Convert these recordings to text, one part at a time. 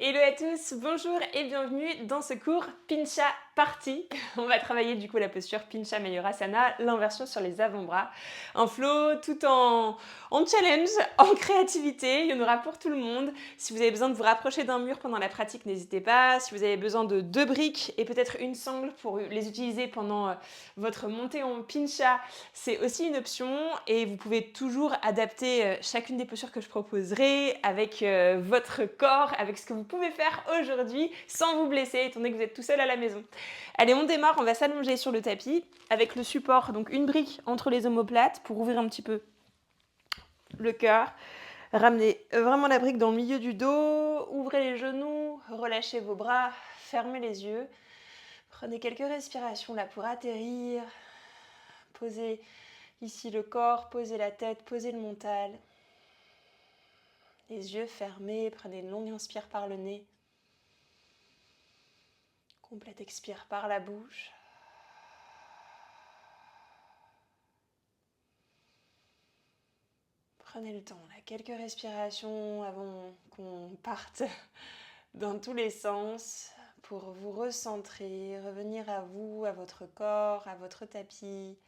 Hello à tous, bonjour et bienvenue dans ce cours Pincha Party. On va travailler du coup la posture Pincha Mayurasana, l'inversion sur les avant-bras. Un flow tout en challenge, en créativité, il y en aura pour tout le monde. Si vous avez besoin de vous rapprocher d'un mur pendant la pratique, n'hésitez pas. Si vous avez besoin de 2 briques et peut-être une sangle pour les utiliser pendant votre montée en Pincha, c'est aussi une option et vous pouvez toujours adapter chacune des postures que je proposerai avec votre corps, avec ce que vous pouvez faire aujourd'hui sans vous blesser étant donné que vous êtes tout seul à la maison. Allez, on démarre, on va s'allonger sur le tapis avec le support, donc une brique entre les omoplates pour ouvrir un petit peu le cœur. Ramenez vraiment la brique dans le milieu du dos, ouvrez les genoux, relâchez vos bras, fermez les yeux. Prenez quelques respirations là pour atterrir. Posez ici le corps, posez la tête, posez le mental. Les yeux fermés, prenez une longue inspire par le nez. Complète expire par la bouche. Prenez le temps, là, quelques respirations avant qu'on parte dans tous les sens pour vous recentrer, revenir à vous, à votre corps, à votre tapis,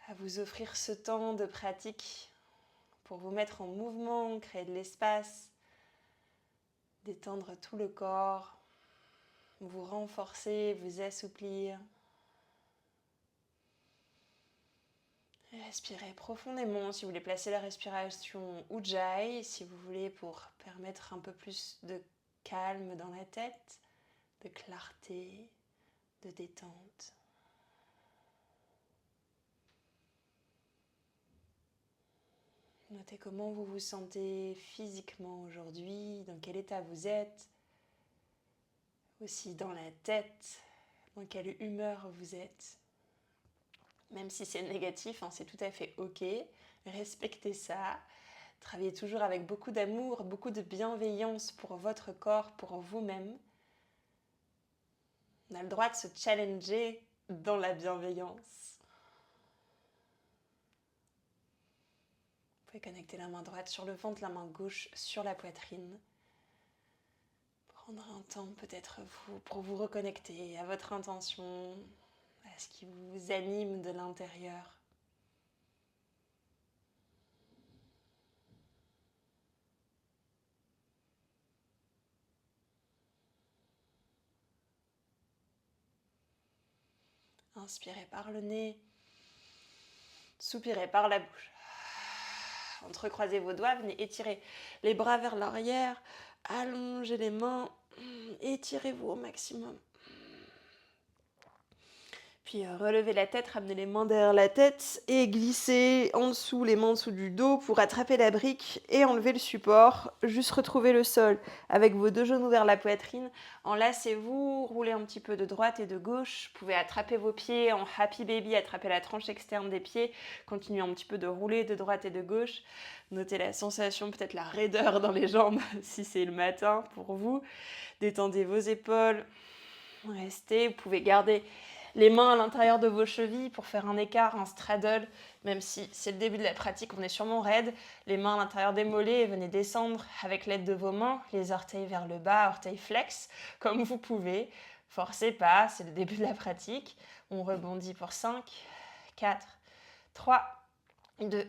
à vous offrir ce temps de pratique pour vous mettre en mouvement, créer de l'espace, détendre tout le corps, vous renforcer, vous assouplir. Respirez profondément si vous voulez placer la respiration Ujjayi, si vous voulez pour permettre un peu plus de calme dans la tête, de clarté, de détente. Notez comment vous vous sentez physiquement aujourd'hui, dans quel état vous êtes, aussi dans la tête, dans quelle humeur vous êtes. Même si c'est négatif, c'est tout à fait ok, respectez ça. Travaillez toujours avec beaucoup d'amour, beaucoup de bienveillance pour votre corps, pour vous-même. On a le droit de se challenger dans la bienveillance. Vous pouvez connecter la main droite sur le ventre, la main gauche sur la poitrine. Prendre un temps peut-être pour vous reconnecter à votre intention, à ce qui vous anime de l'intérieur. Inspirez par le nez, soupirez par la bouche. Entrecroisez vos doigts, venez étirer les bras vers l'arrière, allongez les mains, étirez-vous au maximum. Puis relevez la tête, ramenez les mains derrière la tête et glissez en dessous, les mains en dessous du dos pour attraper la brique et enlever le support. Juste retrouver le sol avec vos 2 genoux vers la poitrine. Enlacez-vous, roulez un petit peu de droite et de gauche. Vous pouvez attraper vos pieds en Happy Baby, attraper la tranche externe des pieds. Continuez un petit peu de rouler de droite et de gauche. Notez la sensation, peut-être la raideur dans les jambes si c'est le matin pour vous. Détendez vos épaules. Restez, vous pouvez garder les mains à l'intérieur de vos chevilles pour faire un écart, un straddle, même si c'est le début de la pratique, on est sûrement raide. Les mains à l'intérieur des mollets et venez descendre avec l'aide de vos mains, les orteils vers le bas, orteils flex, comme vous pouvez. Forcez pas, c'est le début de la pratique. On rebondit pour 5, 4, 3, 2,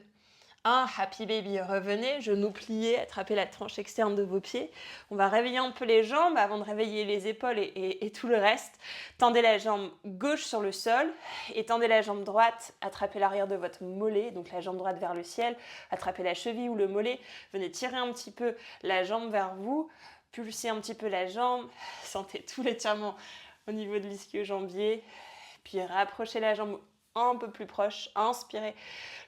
1, Happy Baby, revenez, genoux pliés, attrapez la tranche externe de vos pieds. On va réveiller un peu les jambes avant de réveiller les épaules et tout le reste. Tendez la jambe gauche sur le sol et tendez la jambe droite, attrapez l'arrière de votre mollet, donc la jambe droite vers le ciel, attrapez la cheville ou le mollet, venez tirer un petit peu la jambe vers vous, pulsez un petit peu la jambe, sentez tout l'étirement au niveau de l'ischio-jambier, puis rapprochez la jambe un peu plus proche, inspirez,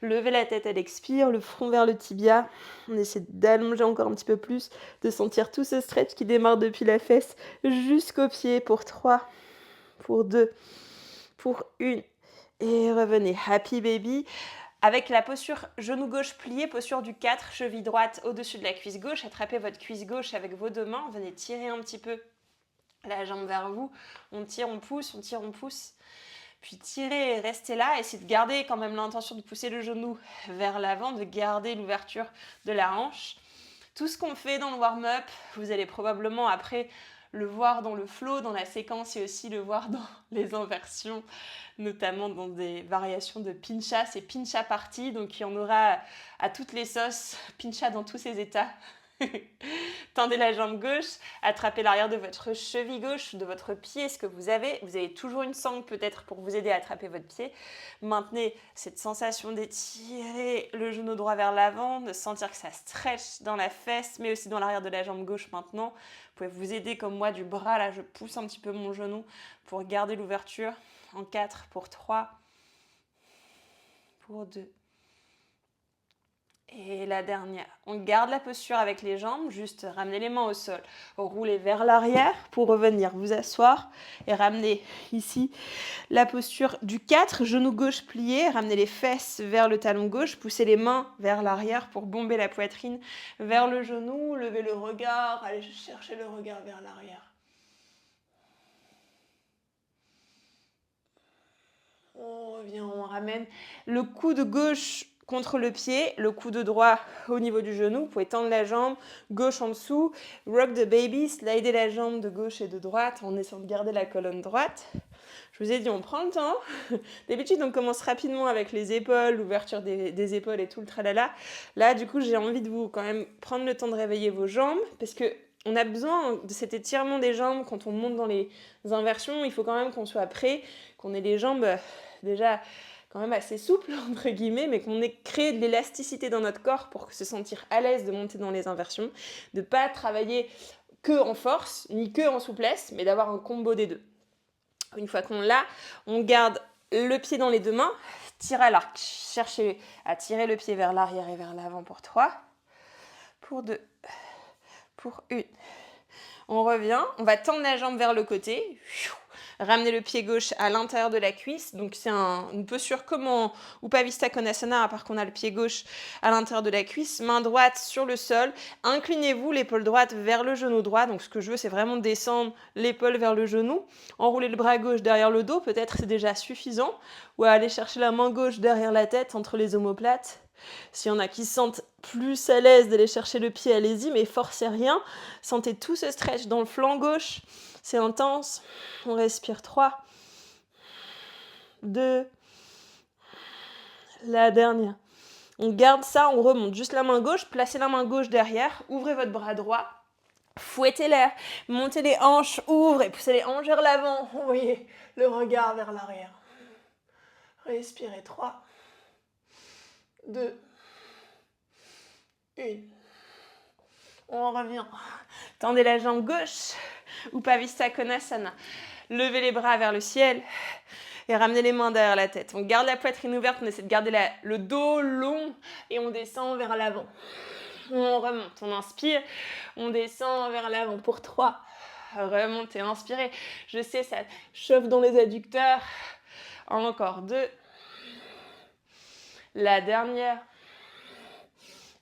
levez la tête à l'expire, le front vers le tibia, on essaie d'allonger encore un petit peu plus, de sentir tout ce stretch qui démarre depuis la fesse jusqu'au pied pour 3, pour 2, pour 1, et revenez, Happy Baby, avec la posture genou gauche plié, posture du 4, cheville droite au-dessus de la cuisse gauche, attrapez votre cuisse gauche avec vos 2 mains, venez tirer un petit peu la jambe vers vous, on tire, on pousse, on tire, on pousse. Puis tirez et restez là, essayez de garder quand même l'intention de pousser le genou vers l'avant, de garder l'ouverture de la hanche, Tout ce qu'on fait dans le warm-up, vous allez probablement après le voir dans le flow, dans la séquence et aussi le voir dans les inversions, notamment dans des variations de pincha. C'est pincha party, donc il y en aura à toutes les sauces, pincha dans tous ses états. Tendez la jambe gauche, attrapez l'arrière de votre cheville gauche, de votre pied, ce que vous avez. Vous avez toujours une sangle peut-être pour vous aider à attraper votre pied. Maintenez cette sensation d'étirer le genou droit vers l'avant, de sentir que ça stretch dans la fesse, mais aussi dans l'arrière de la jambe gauche maintenant. Vous pouvez vous aider comme moi du bras, là je pousse un petit peu mon genou pour garder l'ouverture. En 4, pour 3, pour 2. Et la dernière, on garde la posture avec les jambes, juste ramenez les mains au sol, roulez vers l'arrière pour revenir vous asseoir et ramener ici la posture du 4, genou gauche plié, ramenez les fesses vers le talon gauche, poussez les mains vers l'arrière pour bomber la poitrine vers le genou, levez le regard, allez chercher le regard vers l'arrière. On revient, on ramène le coude gauche contre le pied, le coude droit au niveau du genou. Vous pouvez tendre la jambe, gauche en dessous. Rock the baby, slider la jambe de gauche et de droite en essayant de garder la colonne droite. Je vous ai dit, on prend le temps. D'habitude, on commence rapidement avec les épaules, l'ouverture des épaules et tout le tralala. Là, du coup, j'ai envie de vous quand même prendre le temps de réveiller vos jambes parce que on a besoin de cet étirement des jambes quand on monte dans les inversions. Il faut quand même qu'on soit prêt, qu'on ait les jambes déjà quand même assez souples, entre guillemets, mais qu'on ait créé de l'élasticité dans notre corps pour se sentir à l'aise de monter dans les inversions, de ne pas travailler que en force, ni que en souplesse, mais d'avoir un combo des deux. Une fois qu'on l'a, on garde le pied dans les deux mains, tire à l'arc, cherchez à tirer le pied vers l'arrière et vers l'avant pour 3, pour 2, pour 1. On revient, on va tendre la jambe vers le côté, ramener le pied gauche à l'intérieur de la cuisse, donc c'est une posture comme en Upavista Konasana, à part qu'on a le pied gauche à l'intérieur de la cuisse, main droite sur le sol, inclinez-vous l'épaule droite vers le genou droit, donc ce que je veux c'est vraiment descendre l'épaule vers le genou, enrouler le bras gauche derrière le dos, peut-être c'est déjà suffisant, ou aller chercher la main gauche derrière la tête entre les omoplates. S'il y en a qui se sentent plus à l'aise d'aller chercher le pied, allez-y, mais forcez rien. Sentez tout ce stretch dans le flanc gauche. C'est intense. On respire 3, 2, la dernière. On garde ça, on remonte. Juste la main gauche, placez la main gauche derrière, ouvrez votre bras droit, fouettez l'air, montez les hanches, ouvrez, poussez les hanches vers l'avant, envoyez le regard vers l'arrière. Respirez 3, 2, 1. On revient. Tendez la jambe gauche, Upavista Konasana. Levez les bras vers le ciel et ramenez les mains derrière la tête. On garde la poitrine ouverte, on essaie de garder le dos long et on descend vers l'avant. On remonte, on inspire, on descend vers l'avant pour 3. Remontez, inspirez. Je sais, ça chauffe dans les adducteurs. Encore 2. La dernière.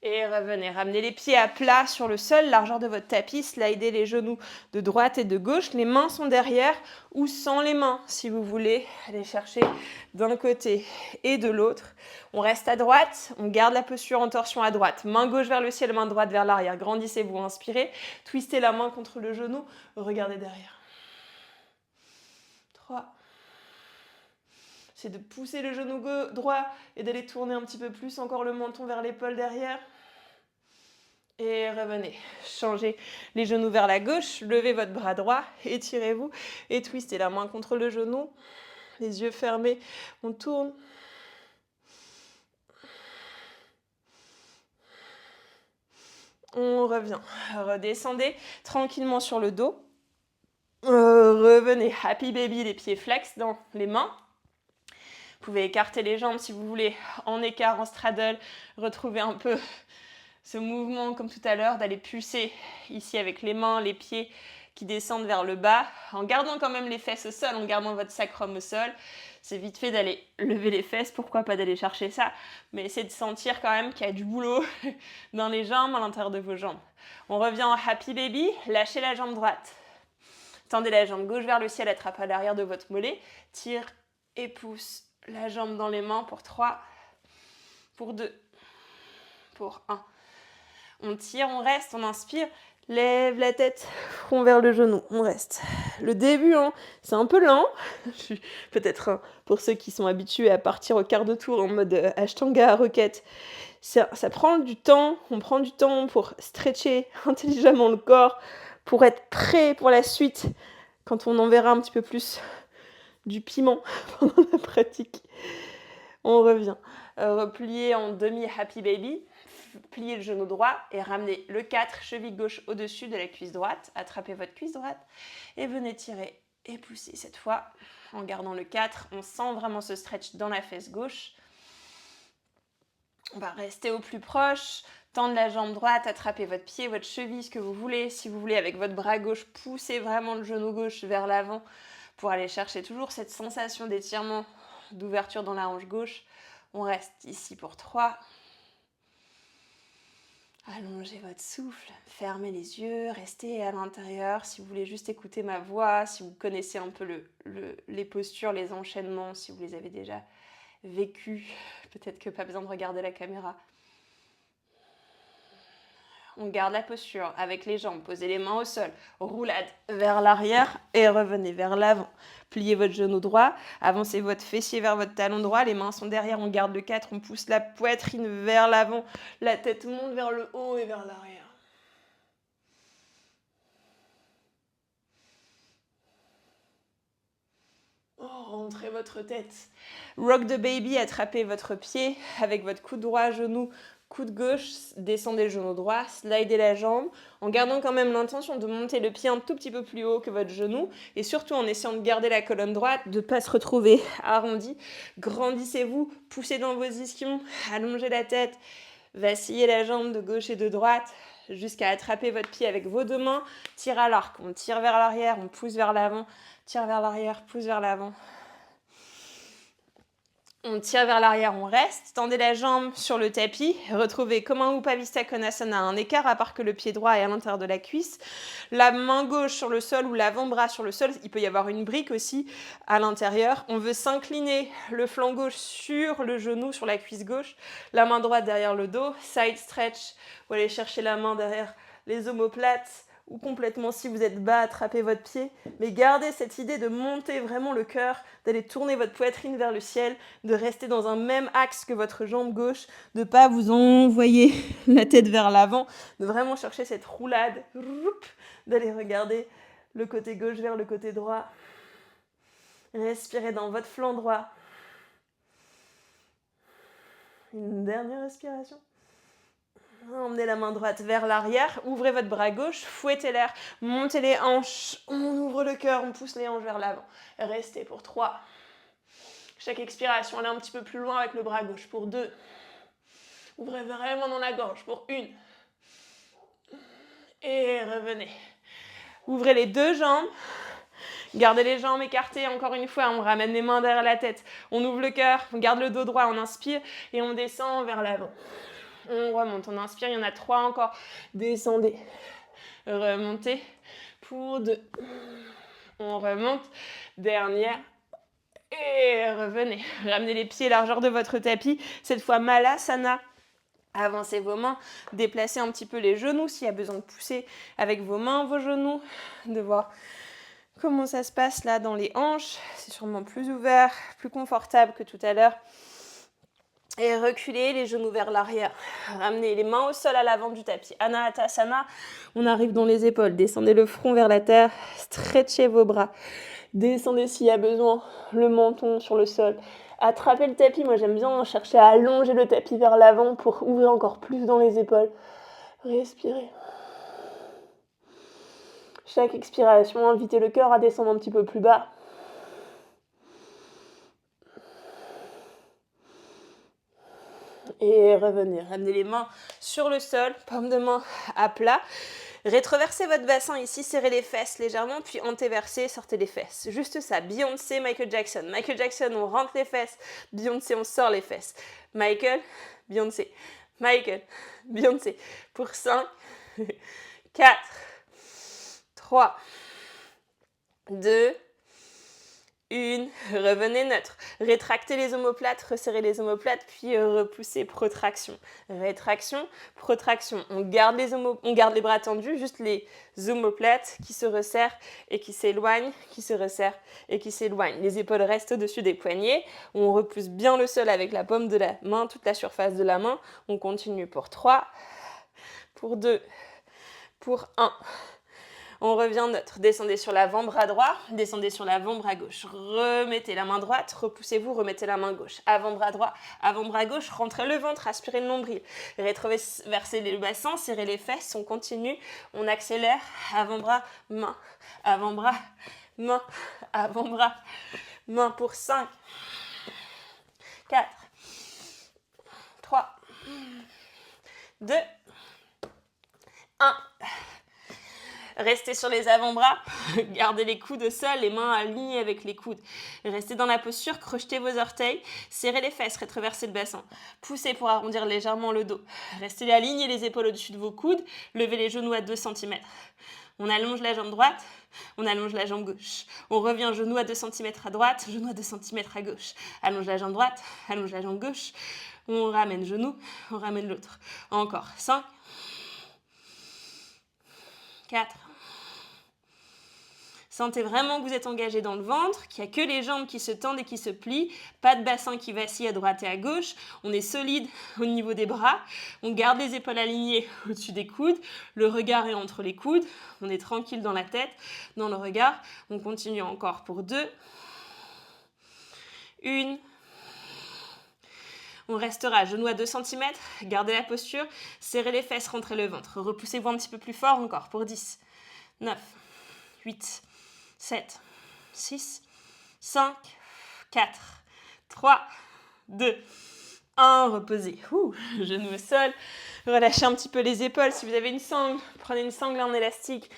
Et revenez, ramenez les pieds à plat sur le sol, largeur de votre tapis, slidez les genoux de droite et de gauche, les mains sont derrière ou sans les mains si vous voulez aller chercher d'un côté et de l'autre. On reste à droite, on garde la posture en torsion à droite, main gauche vers le ciel, main droite vers l'arrière, grandissez-vous, inspirez, twistez la main contre le genou, regardez derrière. 3. C'est de pousser le genou droit et d'aller tourner un petit peu plus encore le menton vers l'épaule derrière. Et revenez, changez les genoux vers la gauche, levez votre bras droit, étirez-vous et twistez la main contre le genou, les yeux fermés, on tourne. On revient, redescendez tranquillement sur le dos, revenez, happy baby, les pieds flex dans les mains. Vous pouvez écarter les jambes si vous voulez, en écart, en straddle, retrouver un peu ce mouvement comme tout à l'heure, d'aller pulser ici avec les mains, les pieds qui descendent vers le bas, en gardant quand même les fesses au sol, en gardant votre sacrum au sol. C'est vite fait d'aller lever les fesses, pourquoi pas d'aller chercher ça, mais essayez de sentir quand même qu'il y a du boulot dans les jambes, à l'intérieur de vos jambes. On revient en happy baby, lâchez la jambe droite. Tendez la jambe gauche vers le ciel, attrapez à l'arrière de votre mollet, tire et pousse la jambe dans les mains pour 3, pour 2, pour 1. On tire, on reste, on inspire. Lève la tête, front vers le genou, on reste. Le début, hein, c'est un peu lent. Peut-être pour ceux qui sont habitués à partir au quart de tour en mode Ashtanga Rocket. Ça prend du temps, on prend du temps pour stretcher intelligemment le corps, pour être prêt pour la suite, quand on en verra un petit peu plus du piment pendant la pratique. On revient. Replier en demi-happy baby. Pliez le genou droit et ramenez le 4, cheville gauche au-dessus de la cuisse droite. Attrapez votre cuisse droite et venez tirer et pousser cette fois. En gardant le 4, on sent vraiment ce stretch dans la fesse gauche. On va rester au plus proche, tendre la jambe droite, attrapez votre pied, votre cheville, ce que vous voulez. Si vous voulez, avec votre bras gauche, poussez vraiment le genou gauche vers l'avant pour aller chercher toujours cette sensation d'étirement, d'ouverture dans la hanche gauche. On reste ici pour 3. Allongez votre souffle, fermez les yeux, restez à l'intérieur. Si vous voulez juste écouter ma voix, si vous connaissez un peu les postures, les enchaînements, si vous les avez déjà vécus, peut-être que pas besoin de regarder la caméra. On garde la posture avec les jambes, posez les mains au sol, roulade vers l'arrière et revenez vers l'avant. Pliez votre genou droit, avancez votre fessier vers votre talon droit, les mains sont derrière, on garde le 4, on pousse la poitrine vers l'avant, la tête monte vers le haut et vers l'arrière. Rentrez votre tête. Rock the baby, attrapez votre pied avec votre coude droit, genou, coude gauche, descendez le genou droit, slidez la jambe, en gardant quand même l'intention de monter le pied un tout petit peu plus haut que votre genou, et surtout en essayant de garder la colonne droite, de ne pas se retrouver arrondi. Grandissez-vous, poussez dans vos ischions, allongez la tête, vacillez la jambe de gauche et de droite, jusqu'à attraper votre pied avec vos deux mains, tire à l'arc, on tire vers l'arrière, on pousse vers l'avant, tire vers l'arrière, pousse vers l'avant. On tire vers l'arrière, on reste, tendez la jambe sur le tapis, retrouvez comme un Upavista Konasana, un écart à part que le pied droit est à l'intérieur de la cuisse, la main gauche sur le sol ou l'avant-bras sur le sol, il peut y avoir une brique aussi à l'intérieur. On veut s'incliner le flanc gauche sur le genou, sur la cuisse gauche, la main droite derrière le dos, side stretch, vous allez chercher la main derrière les omoplates, ou complètement si vous êtes bas, attrapez votre pied, mais gardez cette idée de monter vraiment le cœur, d'aller tourner votre poitrine vers le ciel, de rester dans un même axe que votre jambe gauche, de ne pas vous envoyer la tête vers l'avant, de vraiment chercher cette roulade, d'aller regarder le côté gauche vers le côté droit. Respirez dans votre flanc droit. Une dernière respiration. Emmenez la main droite vers l'arrière, ouvrez votre bras gauche, fouettez l'air, montez les hanches, on ouvre le cœur, on pousse les hanches vers l'avant. Restez pour 3. Chaque expiration, allez un petit peu plus loin avec le bras gauche pour 2. Ouvrez vraiment dans la gorge pour 1. Et revenez. Ouvrez les deux jambes. Gardez les jambes écartées, encore une fois, on ramène les mains derrière la tête. On ouvre le cœur, on garde le dos droit, on inspire et on descend vers l'avant. On remonte, on inspire, il y en a 3 encore. Descendez, remontez pour 2. On remonte, dernière. Et revenez. Ramenez les pieds largeur de votre tapis. Cette fois, Malasana. Avancez vos mains, déplacez un petit peu les genoux s'il y a besoin de pousser avec vos mains, vos genoux, de voir comment ça se passe là dans les hanches. C'est sûrement plus ouvert, plus confortable que tout à l'heure. Et reculez les genoux vers l'arrière. Ramenez les mains au sol à l'avant du tapis. Anahatasana, on arrive dans les épaules. Descendez le front vers la terre. Stretchez vos bras. Descendez s'il y a besoin le menton sur le sol. Attrapez le tapis. Moi, j'aime bien chercher à allonger le tapis vers l'avant pour ouvrir encore plus dans les épaules. Respirez. Chaque expiration, invitez le cœur à descendre un petit peu plus bas. Et revenez, ramenez les mains sur le sol, paume de main à plat. Rétroversez votre bassin ici, serrez les fesses légèrement, puis antéversez, sortez les fesses. Juste ça, Beyoncé, Michael Jackson. Michael Jackson, on rentre les fesses. Beyoncé, on sort les fesses. Michael, Beyoncé. Michael, Beyoncé. Pour 5, 4, 3, 2, Une, revenez neutre. Rétractez les omoplates, resserrez les omoplates, puis repoussez, protraction. Rétraction, protraction. On garde les bras tendus, juste les omoplates qui se resserrent et qui s'éloignent, qui se resserrent et qui s'éloignent. Les épaules restent au-dessus des poignets. On repousse bien le sol avec la paume de la main, toute la surface de la main. On continue pour 3, pour 2, pour 1. On revient neutre. Descendez sur l'avant-bras droit, descendez sur l'avant-bras gauche. Remettez la main droite, repoussez-vous, remettez la main gauche. Avant-bras droit, avant-bras gauche, rentrez le ventre, aspirez le nombril. Rétroversez le bassin, serrez les fesses, on continue, on accélère. Avant-bras, main, avant-bras, main, avant-bras, main pour 5, 4, 3, 2, 1. Restez sur les avant-bras, gardez les coudes au sol, les mains alignées avec les coudes. Restez dans la posture, crochetez vos orteils, serrez les fesses, rétroversez le bassin. Poussez pour arrondir légèrement le dos. Restez alignés les épaules au-dessus de vos coudes, levez les genoux à 2 cm. On allonge la jambe droite, on allonge la jambe gauche. On revient genou à 2 cm à droite, genou à 2 cm à gauche. Allonge la jambe droite, allonge la jambe gauche. On ramène genou, on ramène l'autre. Encore 5, 4. Sentez vraiment que vous êtes engagé dans le ventre, qu'il n'y a que les jambes qui se tendent et qui se plient, pas de bassin qui vacille à droite et à gauche. On est solide au niveau des bras, on garde les épaules alignées au-dessus des coudes, le regard est entre les coudes, on est tranquille dans la tête, dans le regard. On continue encore pour 2, 1. On restera genou à 2 cm, gardez la posture, serrez les fesses, rentrez le ventre. Repoussez-vous un petit peu plus fort encore pour 10, 9, 8, 7, 6, 5, 4, 3, 2, 1. Reposez. Genou au sol. Relâchez un petit peu les épaules. Si vous avez une sangle, prenez une sangle en élastique.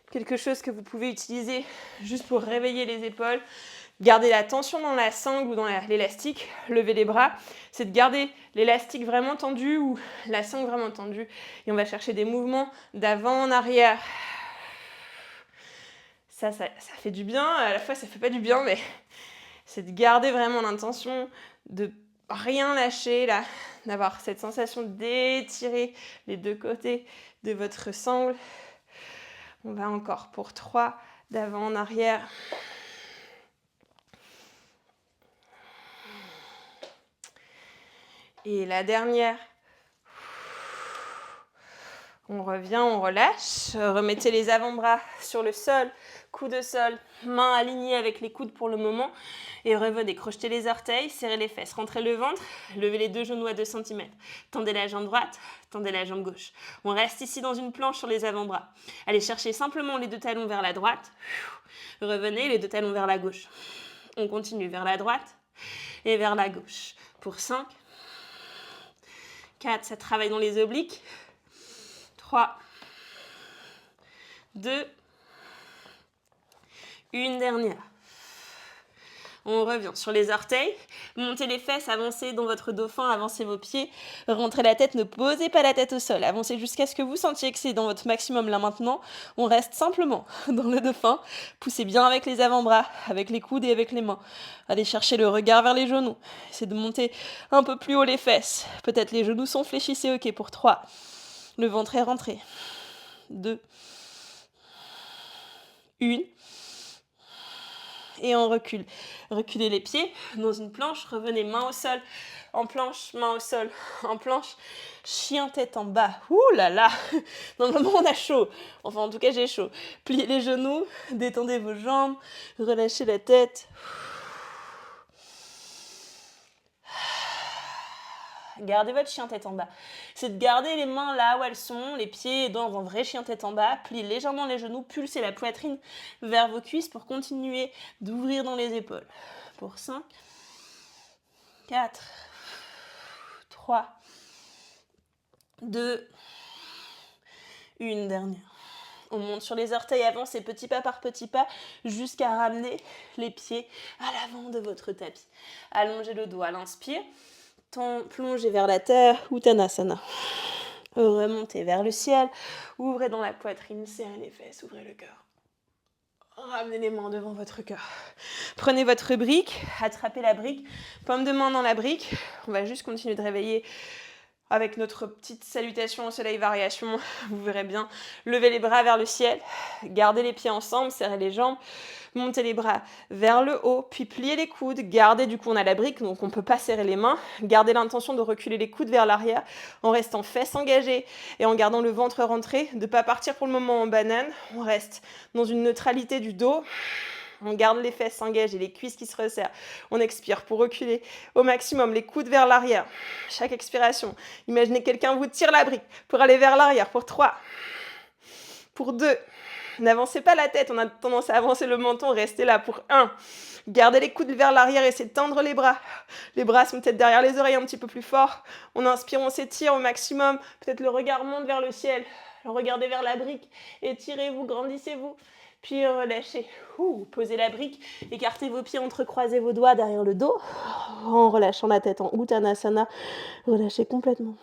Quelque chose que vous pouvez utiliser juste pour réveiller les épaules. Gardez la tension dans la sangle ou dans l'élastique. Levez les bras. C'est de garder l'élastique vraiment tendu ou la sangle vraiment tendue. Et on va chercher des mouvements d'avant en arrière. Ça fait du bien, à la fois ça fait pas du bien, mais c'est de garder vraiment l'intention de rien lâcher là, d'avoir cette sensation d'étirer les deux côtés de votre sangle. On va encore pour 3, d'avant en arrière. Et la dernière. On revient, on relâche. Remettez les avant-bras sur le sol, coude au sol, mains alignées avec les coudes pour le moment. Et revenez, crochetez les orteils, serrez les fesses, rentrez le ventre, levez les deux genoux à 2 cm. Tendez la jambe droite, tendez la jambe gauche. On reste ici dans une planche sur les avant-bras. Allez chercher simplement les deux talons vers la droite. Revenez, les deux talons vers la gauche. On continue vers la droite et vers la gauche. Pour 5, 4, ça travaille dans les obliques. 3, 2, une dernière. On revient sur les orteils, montez les fesses, avancez dans votre dauphin, avancez vos pieds, rentrez la tête, ne posez pas la tête au sol, avancez jusqu'à ce que vous sentiez que c'est dans votre maximum là maintenant. On reste simplement dans le dauphin, poussez bien avec les avant-bras, avec les coudes et avec les mains. Allez chercher le regard vers les genoux, essayez de monter un peu plus haut les fesses, peut-être les genoux sont fléchis, c'est ok pour 3. Le ventre est rentré. 2. 1. Et on recule. Reculez les pieds dans une planche. Revenez main au sol. En planche, main au sol. En planche. Chien tête en bas. Ouh là là. Dans le moment on a chaud. Enfin en tout cas j'ai chaud. Pliez les genoux. Détendez vos jambes. Relâchez la tête. Gardez votre chien tête en bas. C'est de garder les mains là où elles sont, les pieds dans un vrai chien tête en bas. Pliez légèrement les genoux, pulsez la poitrine vers vos cuisses pour continuer d'ouvrir dans les épaules. Pour 5, 4, 3, 2, une dernière. On monte sur les orteils, avancez petit pas par petit pas jusqu'à ramener les pieds à l'avant de votre tapis. Allongez le dos à l'inspire. Plongez vers la terre, Uttanasana. Remontez vers le ciel, ouvrez dans la poitrine, serrez les fesses, ouvrez le cœur. Ramenez les mains devant votre cœur. Prenez votre brique, attrapez la brique, paume de main dans la brique. On va juste continuer de réveiller avec notre petite salutation au soleil variation. Vous verrez bien. Levez les bras vers le ciel, gardez les pieds ensemble, serrez les jambes, montez les bras vers le haut, puis pliez les coudes. Gardez, du coup on a la brique, donc on ne peut pas serrer les mains. Gardez l'intention de reculer les coudes vers l'arrière en restant fesses engagées et en gardant le ventre rentré, de ne pas partir pour le moment en banane. On reste dans une neutralité du dos. On garde les fesses engagées, les cuisses qui se resserrent. On expire pour reculer au maximum, les coudes vers l'arrière. Chaque expiration, imaginez que quelqu'un vous tire la brique pour aller vers l'arrière. Pour 3, pour 2, n'avancez pas la tête, on a tendance à avancer le menton, restez là. Pour 1, gardez les coudes vers l'arrière, essayez de tendre les bras. Les bras sont peut-être derrière les oreilles un petit peu plus fort. On inspire, on s'étire au maximum. Peut-être le regard monte vers le ciel. Regardez vers la brique. Étirez-vous, grandissez-vous. Puis relâchez. Posez la brique. Écartez vos pieds, entrecroisez vos doigts derrière le dos. En relâchant la tête en Uttanasana. Relâchez complètement.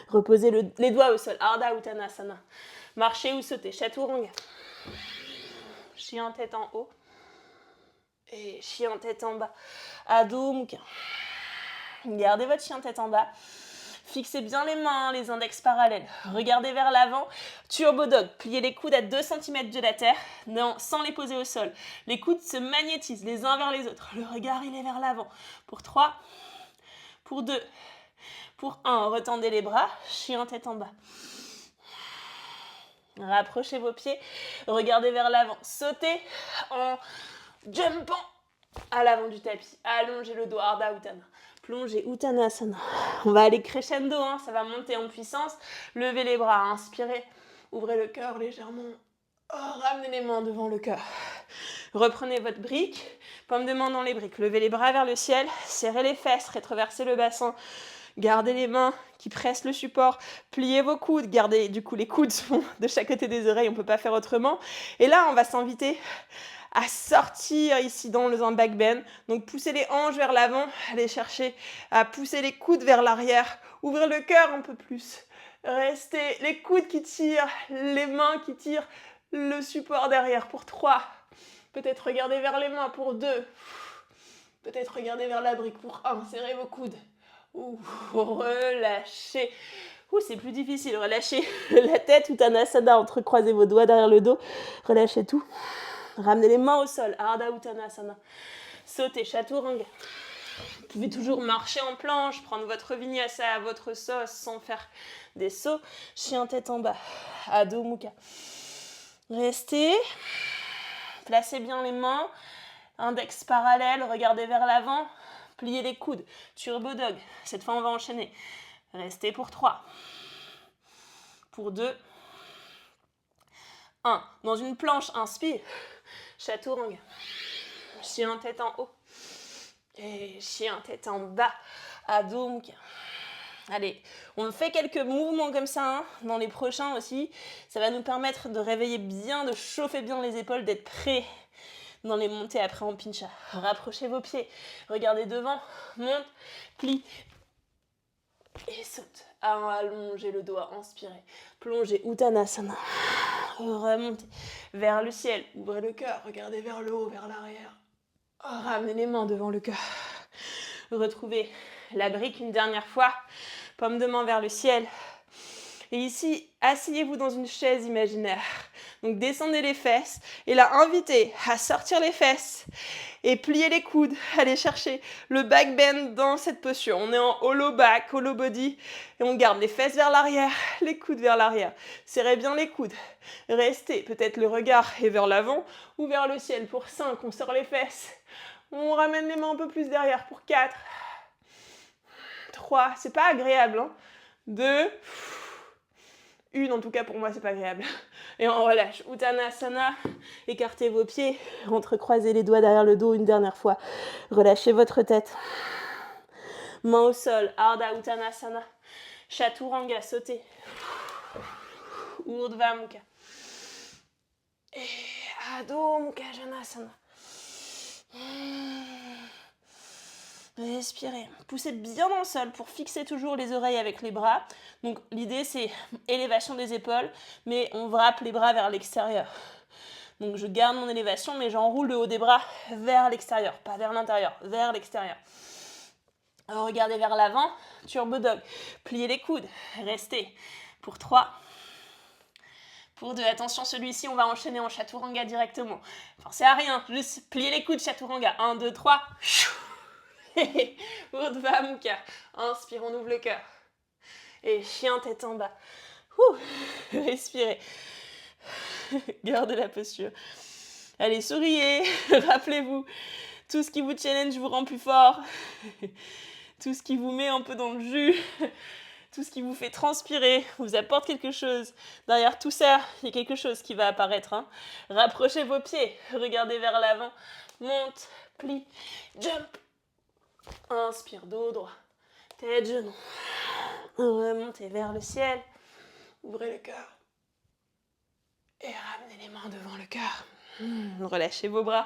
Reposez les doigts au sol. Ardha Uttanasana. Marchez ou sautez. Chaturanga. Chien tête en haut. Et chien tête en bas. Adho Mukha. Gardez votre chien tête en bas. Fixez bien les mains, les index parallèles. Regardez vers l'avant. Turbo Dog. Pliez les coudes à 2 cm de la terre, sans les poser au sol. Les coudes se magnétisent les uns vers les autres. Le regard, il est vers l'avant. Pour 3, pour 2, pour 1. Retendez les bras. Chien tête en bas. Rapprochez vos pieds. Regardez vers l'avant. Sautez en jumpant à l'avant du tapis. Allongez le dos. Ardha Uttana. Plongez Uttanasana. On va aller crescendo, ça va monter en puissance. Levez les bras, inspirez. Ouvrez le cœur légèrement. Ramenez les mains devant le cœur. Reprenez votre brique. Paume de main dans les briques. Levez les bras vers le ciel. Serrez les fesses. Rétroversez le bassin. Gardez les mains qui pressent le support. Pliez vos coudes. Gardez, du coup, les coudes sont de chaque côté des oreilles. On ne peut pas faire autrement. Et là, on va s'inviter à sortir ici dans un back bend. Donc, poussez les hanches vers l'avant. Allez chercher à pousser les coudes vers l'arrière. Ouvrir le cœur un peu plus. Restez les coudes qui tirent, les mains qui tirent, le support derrière. Pour 3. Peut-être regardez vers les mains pour 2. Peut-être regardez vers la brique pour 1. Serrez vos coudes. Relâchez. C'est plus difficile. Relâchez la tête. Uttanasana. Entrecroisez vos doigts derrière le dos. Relâchez tout. Ramenez les mains au sol. Ardha Uttanasana. Sautez. Chaturanga. Vous pouvez toujours marcher en planche, prendre votre vinyasa à votre sauce sans faire des sauts. Chien tête en bas. Adho Mukha. Restez. Placez bien les mains. Index parallèle. Regardez vers l'avant. Pliez les coudes. Turbo Dog. Cette fois, on va enchaîner. Restez pour 3. Pour 2. 1. Dans une planche, inspire. Chaturanga. Chien tête en haut. Et chien tête en bas. Adho Mukha. Allez, on fait quelques mouvements comme ça, dans les prochains aussi. Ça va nous permettre de réveiller bien, de chauffer bien les épaules, d'être prêts dans les montées après en pincha. Rapprochez vos pieds. Regardez devant. Monte, plie. Et saute. Allongez le doigt, inspirez. Plongez Uttanasana. Remontez vers le ciel. Ouvrez le cœur. Regardez vers le haut, vers l'arrière. Ramenez les mains devant le cœur. Retrouvez la brique une dernière fois. Paume de main vers le ciel. Et ici, asseyez-vous dans une chaise imaginaire. Donc descendez les fesses. Et là, invitez à sortir les fesses. Et plier les coudes. Allez chercher le back bend dans cette posture. On est en hollow back, hollow body. Et on garde les fesses vers l'arrière, les coudes vers l'arrière. Serrez bien les coudes. Restez. Peut-être le regard est vers l'avant ou vers le ciel. Pour 5, on sort les fesses. On ramène les mains un peu plus derrière. Pour 4. 3. C'est pas agréable. 2. 1, en tout cas pour moi, c'est pas agréable. Et on relâche. Uttanasana. Écartez vos pieds. Entrecroisez les doigts derrière le dos une dernière fois. Relâchez votre tête. Main au sol. Ardha Uttanasana. Chaturanga. Sautez. Urdhva Mukha. Et Adho Mukha Janasana. Respirez. Poussez bien dans le sol pour fixer toujours les oreilles avec les bras. Donc l'idée c'est élévation des épaules, mais on wrap les bras vers l'extérieur. Donc je garde mon élévation, mais j'enroule le haut des bras vers l'extérieur, pas vers l'intérieur, vers l'extérieur. Alors regardez vers l'avant, turbo dog. Pliez les coudes, restez. Pour 3. Pour 2, attention, celui-ci, on va enchaîner en chaturanga directement. Pensez à rien, juste pliez les coudes, chaturanga. 1, 2, 3. Urdhva Mukha. Inspire, on ouvre le cœur. Et chien tête en bas. Respirez. Gardez la posture. Allez, souriez. Rappelez-vous, tout ce qui vous challenge vous rend plus fort. Tout ce qui vous met un peu dans le jus. Tout ce qui vous fait transpirer, vous apporte quelque chose. Derrière tout ça, il y a quelque chose qui va apparaître. Rapprochez vos pieds, regardez vers l'avant. Monte, plie, jump. Inspire, dos droit, tête, genou. Remontez vers le ciel. Ouvrez le cœur. Et ramenez les mains devant le cœur. Relâchez vos bras,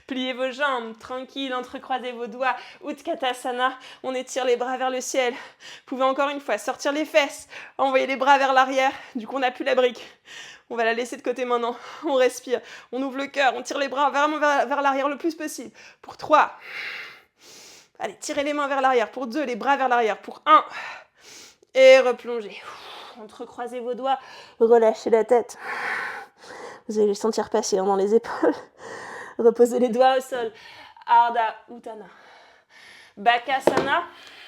pliez vos jambes, tranquille, entrecroisez vos doigts, Utkatasana, on étire les bras vers le ciel. Vous pouvez encore une fois sortir les fesses, envoyer les bras vers l'arrière, du coup on n'a plus la brique. On va la laisser de côté maintenant, on respire, on ouvre le cœur, on tire les bras vraiment vers l'arrière le plus possible. Pour 3, allez, tirez les mains vers l'arrière. Pour 2, les bras vers l'arrière. Pour 1, et replongez. Entrecroisez vos doigts, relâchez la tête. Vous allez le sentir passer dans les épaules. Reposez les doigts au sol. Ardha Uttana. Bakasana.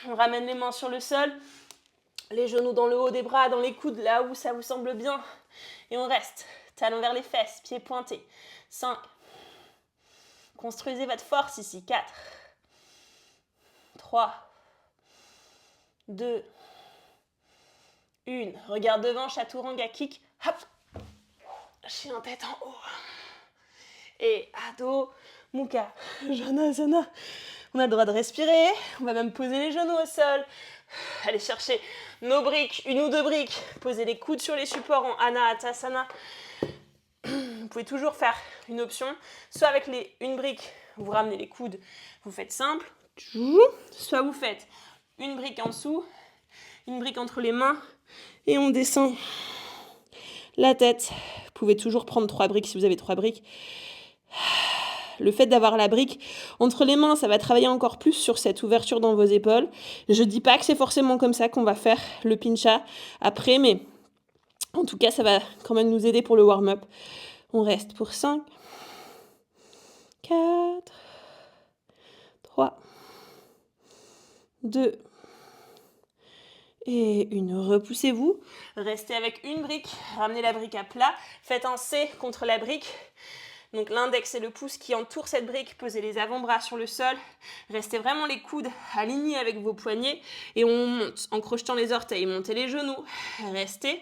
On ramène les mains sur le sol. Les genoux dans le haut des bras, dans les coudes, là où ça vous semble bien. Et on reste. Talons vers les fesses, pieds pointés. 5. Construisez votre force ici. 4. 3. 2. 1. Regarde devant, chaturanga kick. Hop. Chien tête en haut. Et Adho Mukha. Janasana. On a le droit de respirer. On va même poser les genoux au sol. Allez chercher nos briques, 1 ou 2 briques. Posez les coudes sur les supports en Anahatasana. Vous pouvez toujours faire une option. Soit avec une brique, vous ramenez les coudes. Vous faites simple. Soit vous faites une brique en dessous, une brique entre les mains. Et on descend la tête. Vous pouvez toujours prendre 3 briques si vous avez 3 briques. Le fait d'avoir la brique entre les mains, ça va travailler encore plus sur cette ouverture dans vos épaules. Je dis pas que c'est forcément comme ça qu'on va faire le pincha après, mais en tout cas, ça va quand même nous aider pour le warm-up. On reste pour 5, 4, 3, 2, et 1. Repoussez-vous. Restez avec une brique. Ramenez la brique à plat. Faites un C contre la brique. Donc l'index et le pouce qui entourent cette brique. Posez les avant-bras sur le sol. Restez vraiment les coudes alignés avec vos poignets. Et on monte en crochetant les orteils. Montez les genoux. Restez.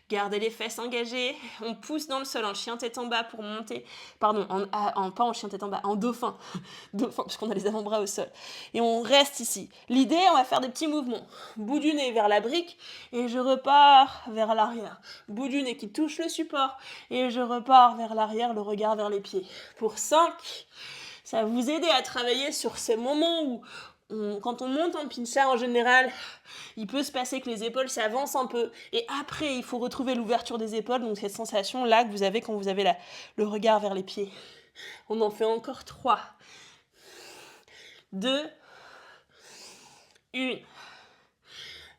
Gardez les fesses engagées. On pousse dans le sol en chien tête en bas pour monter. Pardon, pas en chien tête en bas, en dauphin. Dauphin, parce qu'on a les avant-bras au sol. Et on reste ici. L'idée, on va faire des petits mouvements. Bout du nez vers la brique et je repars vers l'arrière. Bout du nez qui touche le support et je repars vers l'arrière, le regard vers les pieds. Pour 5, ça va vous aider à travailler sur ces moments où quand on monte en pincha, en général, il peut se passer que les épaules s'avancent un peu. Et après, il faut retrouver l'ouverture des épaules. Donc, cette sensation-là que vous avez quand vous avez le regard vers les pieds. On en fait encore 3. 2. 1.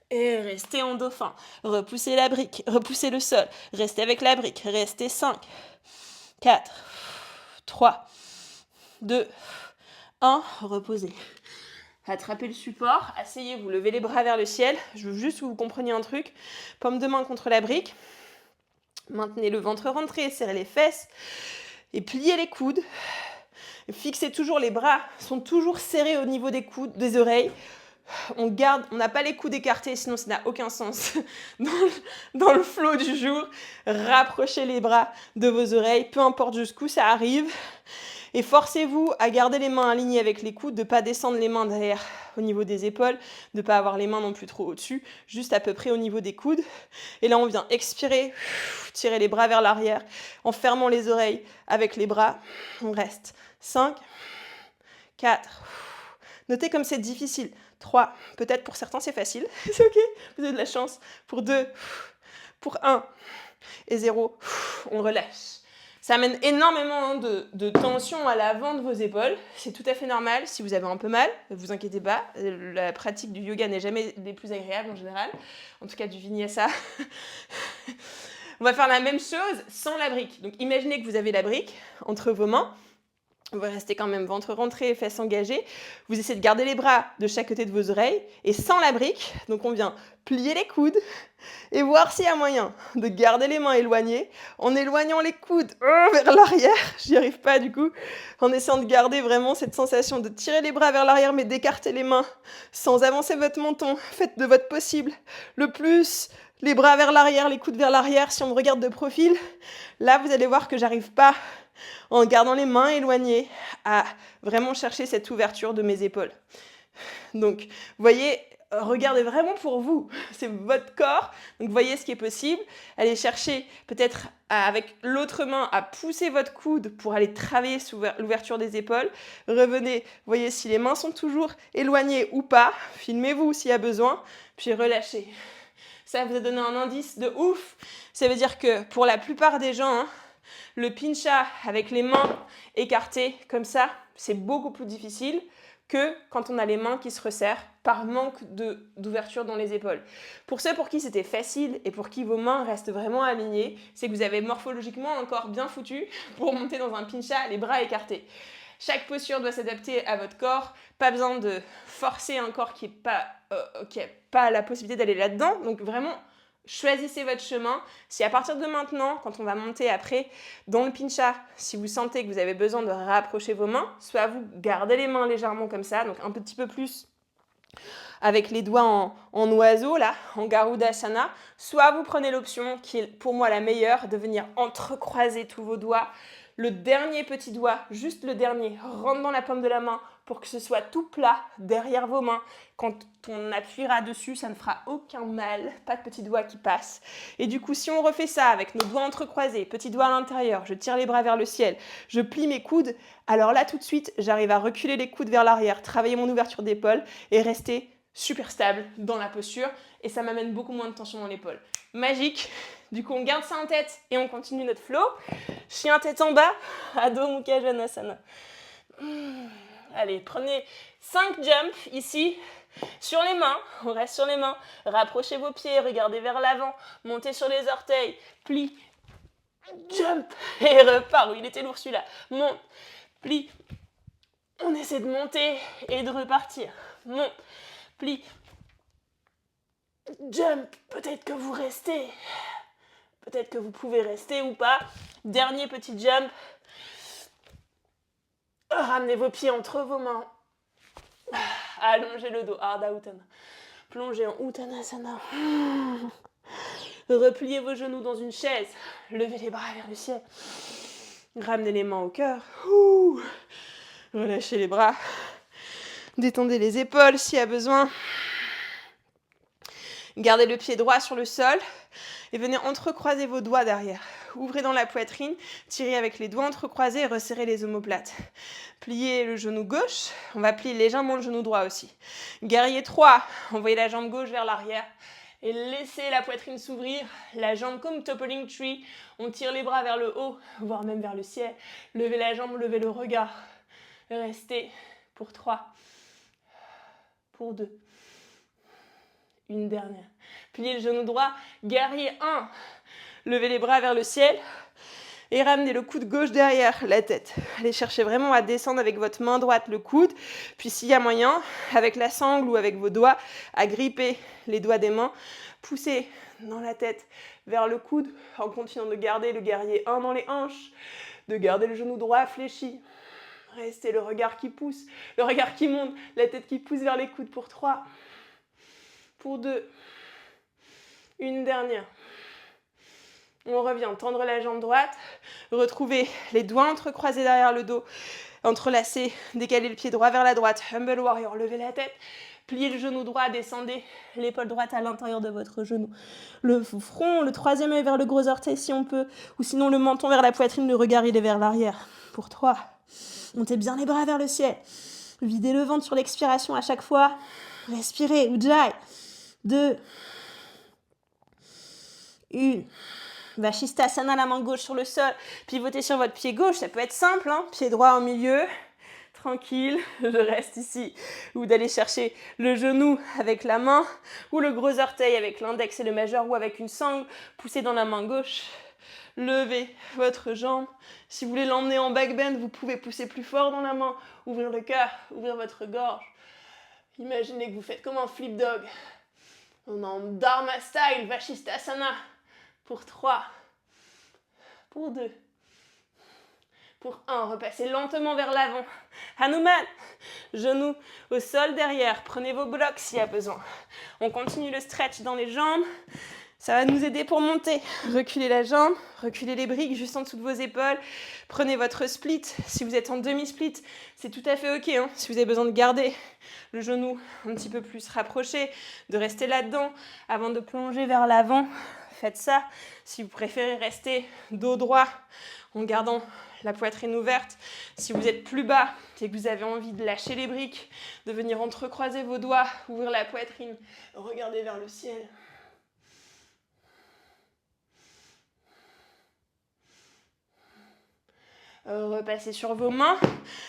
Et restez en dauphin. Repoussez la brique. Repoussez le sol. Restez avec la brique. Restez 5. 4. 3. 2. 1. Reposez. Attrapez le support, asseyez-vous, levez les bras vers le ciel. Je veux juste que vous compreniez un truc. Paume de main contre la brique. Maintenez le ventre rentré, serrez les fesses et pliez les coudes. Fixez toujours les bras, sont toujours serrés au niveau des coudes, des oreilles. On n'a pas les coudes écartés, sinon ça n'a aucun sens. Dans le flow du jour, rapprochez les bras de vos oreilles, peu importe jusqu'où ça arrive. Et forcez-vous à garder les mains alignées avec les coudes, de ne pas descendre les mains derrière au niveau des épaules, de ne pas avoir les mains non plus trop au-dessus, juste à peu près au niveau des coudes. Et là, on vient expirer, tirer les bras vers l'arrière, en fermant les oreilles avec les bras. On reste 5, 4, Notez comme c'est difficile. 3, peut-être pour certains c'est facile, c'est ok, vous avez de la chance. Pour 2, pour 1 et 0, on relâche. Ça amène énormément de tension à l'avant de vos épaules. C'est tout à fait normal. Si vous avez un peu mal, ne vous inquiétez pas. La pratique du yoga n'est jamais des plus agréables en général. En tout cas, du vinyasa. On va faire la même chose sans la brique. Donc imaginez que vous avez la brique entre vos mains. Vous restez quand même ventre rentré, fesses engagées. Vous essayez de garder les bras de chaque côté de vos oreilles. Et sans la brique, donc on vient plier les coudes et voir s'il y a moyen de garder les mains éloignées en éloignant les coudes vers l'arrière. J'y arrive pas du coup. En essayant de garder vraiment cette sensation de tirer les bras vers l'arrière mais d'écarter les mains sans avancer votre menton. Faites de votre possible le plus. Les bras vers l'arrière, les coudes vers l'arrière. Si on me regarde de profil, là vous allez voir que j'arrive pas en gardant les mains éloignées, à vraiment chercher cette ouverture de mes épaules. Donc, vous voyez, regardez vraiment pour vous, c'est votre corps, donc voyez ce qui est possible. Allez chercher peut-être avec l'autre main à pousser votre coude pour aller travailler sur l'ouverture des épaules. Revenez, voyez si les mains sont toujours éloignées ou pas, filmez-vous s'il y a besoin, puis relâchez. Ça vous a donné un indice de ouf, ça veut dire que pour la plupart des gens, le pincha avec les mains écartées comme ça, c'est beaucoup plus difficile que quand on a les mains qui se resserrent par manque d'ouverture dans les épaules. Pour ceux pour qui c'était facile et pour qui vos mains restent vraiment alignées, c'est que vous avez morphologiquement un corps bien foutu pour monter dans un pincha les bras écartés. Chaque posture doit s'adapter à votre corps, pas besoin de forcer un corps qui n'a pas la possibilité d'aller là-dedans, donc vraiment choisissez votre chemin. Si à partir de maintenant, quand on va monter après dans le pincha, si vous sentez que vous avez besoin de rapprocher vos mains, soit vous gardez les mains légèrement comme ça, donc un petit peu plus avec les doigts en oiseau, là, en Garudasana, soit vous prenez l'option qui est pour moi la meilleure, de venir entrecroiser tous vos doigts. Le dernier petit doigt, juste le dernier, rentre dans la paume de la main pour que ce soit tout plat derrière vos mains. Quand on appuiera dessus, ça ne fera aucun mal, pas de petits doigts qui passent. Et du coup, si on refait ça avec nos doigts entrecroisés, petits doigts à l'intérieur, je tire les bras vers le ciel, je plie mes coudes, alors là tout de suite, j'arrive à reculer les coudes vers l'arrière, travailler mon ouverture d'épaule et rester super stable dans la posture. Et ça m'amène beaucoup moins de tension dans l'épaule. Magique. Du coup, on garde ça en tête et on continue notre flow. Chien tête en bas, Adho Mukha Janasana. Allez, prenez 5 jumps ici, sur les mains. On reste sur les mains. Rapprochez vos pieds, regardez vers l'avant. Montez sur les orteils, plie, jump. Et repart. Oui, il était lourd celui-là. Monte, plie. On essaie de monter et de repartir. Monte, plie, jump. Peut-être que vous restez. Peut-être que vous pouvez rester ou pas. Dernier petit jump. Ramenez vos pieds entre vos mains. Allongez le dos. Ardha Uttana. Plongez en Uttanasana. Repliez vos genoux dans une chaise. Levez les bras vers le ciel. Ramenez les mains au cœur. Relâchez les bras. Détendez les épaules s'il y a besoin. Gardez le pied droit sur le sol. Et venez entrecroiser vos doigts derrière. Ouvrez dans la poitrine, tirez avec les doigts entrecroisés et resserrez les omoplates. Pliez le genou gauche, on va plier légèrement le genou droit aussi. Guerrier 3, envoyez la jambe gauche vers l'arrière et laissez la poitrine s'ouvrir, la jambe comme toppling tree. On tire les bras vers le haut, voire même vers le ciel. Levez la jambe, levez le regard. Restez pour 3, pour 2. Une dernière. Pliez le genou droit. Guerrier 1. Levez les bras vers le ciel. Et ramenez le coude gauche derrière la tête. Allez chercher vraiment à descendre avec votre main droite le coude. Puis s'il y a moyen, avec la sangle ou avec vos doigts, à gripper les doigts des mains. Poussez dans la tête vers le coude en continuant de garder le guerrier 1 dans les hanches. De garder le genou droit fléchi. Restez le regard qui pousse, le regard qui monte, la tête qui pousse vers les coudes pour 3. Pour 2, une dernière. On revient, tendre la jambe droite, retrouver les doigts entrecroisés derrière le dos, entrelacer, décaler le pied droit vers la droite, Humble Warrior, levez la tête, pliez le genou droit, descendez l'épaule droite à l'intérieur de votre genou. Le front, le troisième œil vers le gros orteil si on peut, ou sinon le menton vers la poitrine, le regard il est vers l'arrière. Pour 3, montez bien les bras vers le ciel. Videz le ventre sur l'expiration à chaque fois. Respirez, Ujjayi. 2, 1. Vashisthasana, la main gauche sur le sol. Pivotez sur votre pied gauche, ça peut être simple, hein. Pied droit au milieu. Tranquille, je reste ici. Ou d'aller chercher le genou avec la main, ou le gros orteil avec l'index et le majeur, ou avec une sangle, poussez dans la main gauche. Levez votre jambe. Si vous voulez l'emmener en back bend, vous pouvez pousser plus fort dans la main, ouvrir le cœur, ouvrir votre gorge. Imaginez que vous faites comme un flip dog. On est en Dharma style, Vashisthasana. Pour 3, pour 2, pour 1, repassez lentement vers l'avant. Hanuman, genoux au sol derrière. Prenez vos blocs s'il y a besoin. On continue le stretch dans les jambes. Ça va nous aider pour monter. Reculez la jambe, reculez les briques juste en dessous de vos épaules. Prenez votre split. Si vous êtes en demi-split, c'est tout à fait ok. Hein. Si vous avez besoin de garder le genou un petit peu plus rapproché, de rester là-dedans avant de plonger vers l'avant, faites ça. Si vous préférez rester dos droit en gardant la poitrine ouverte, si vous êtes plus bas et que vous avez envie de lâcher les briques, de venir entrecroiser vos doigts, ouvrir la poitrine, regardez vers le ciel. Repassez sur vos mains,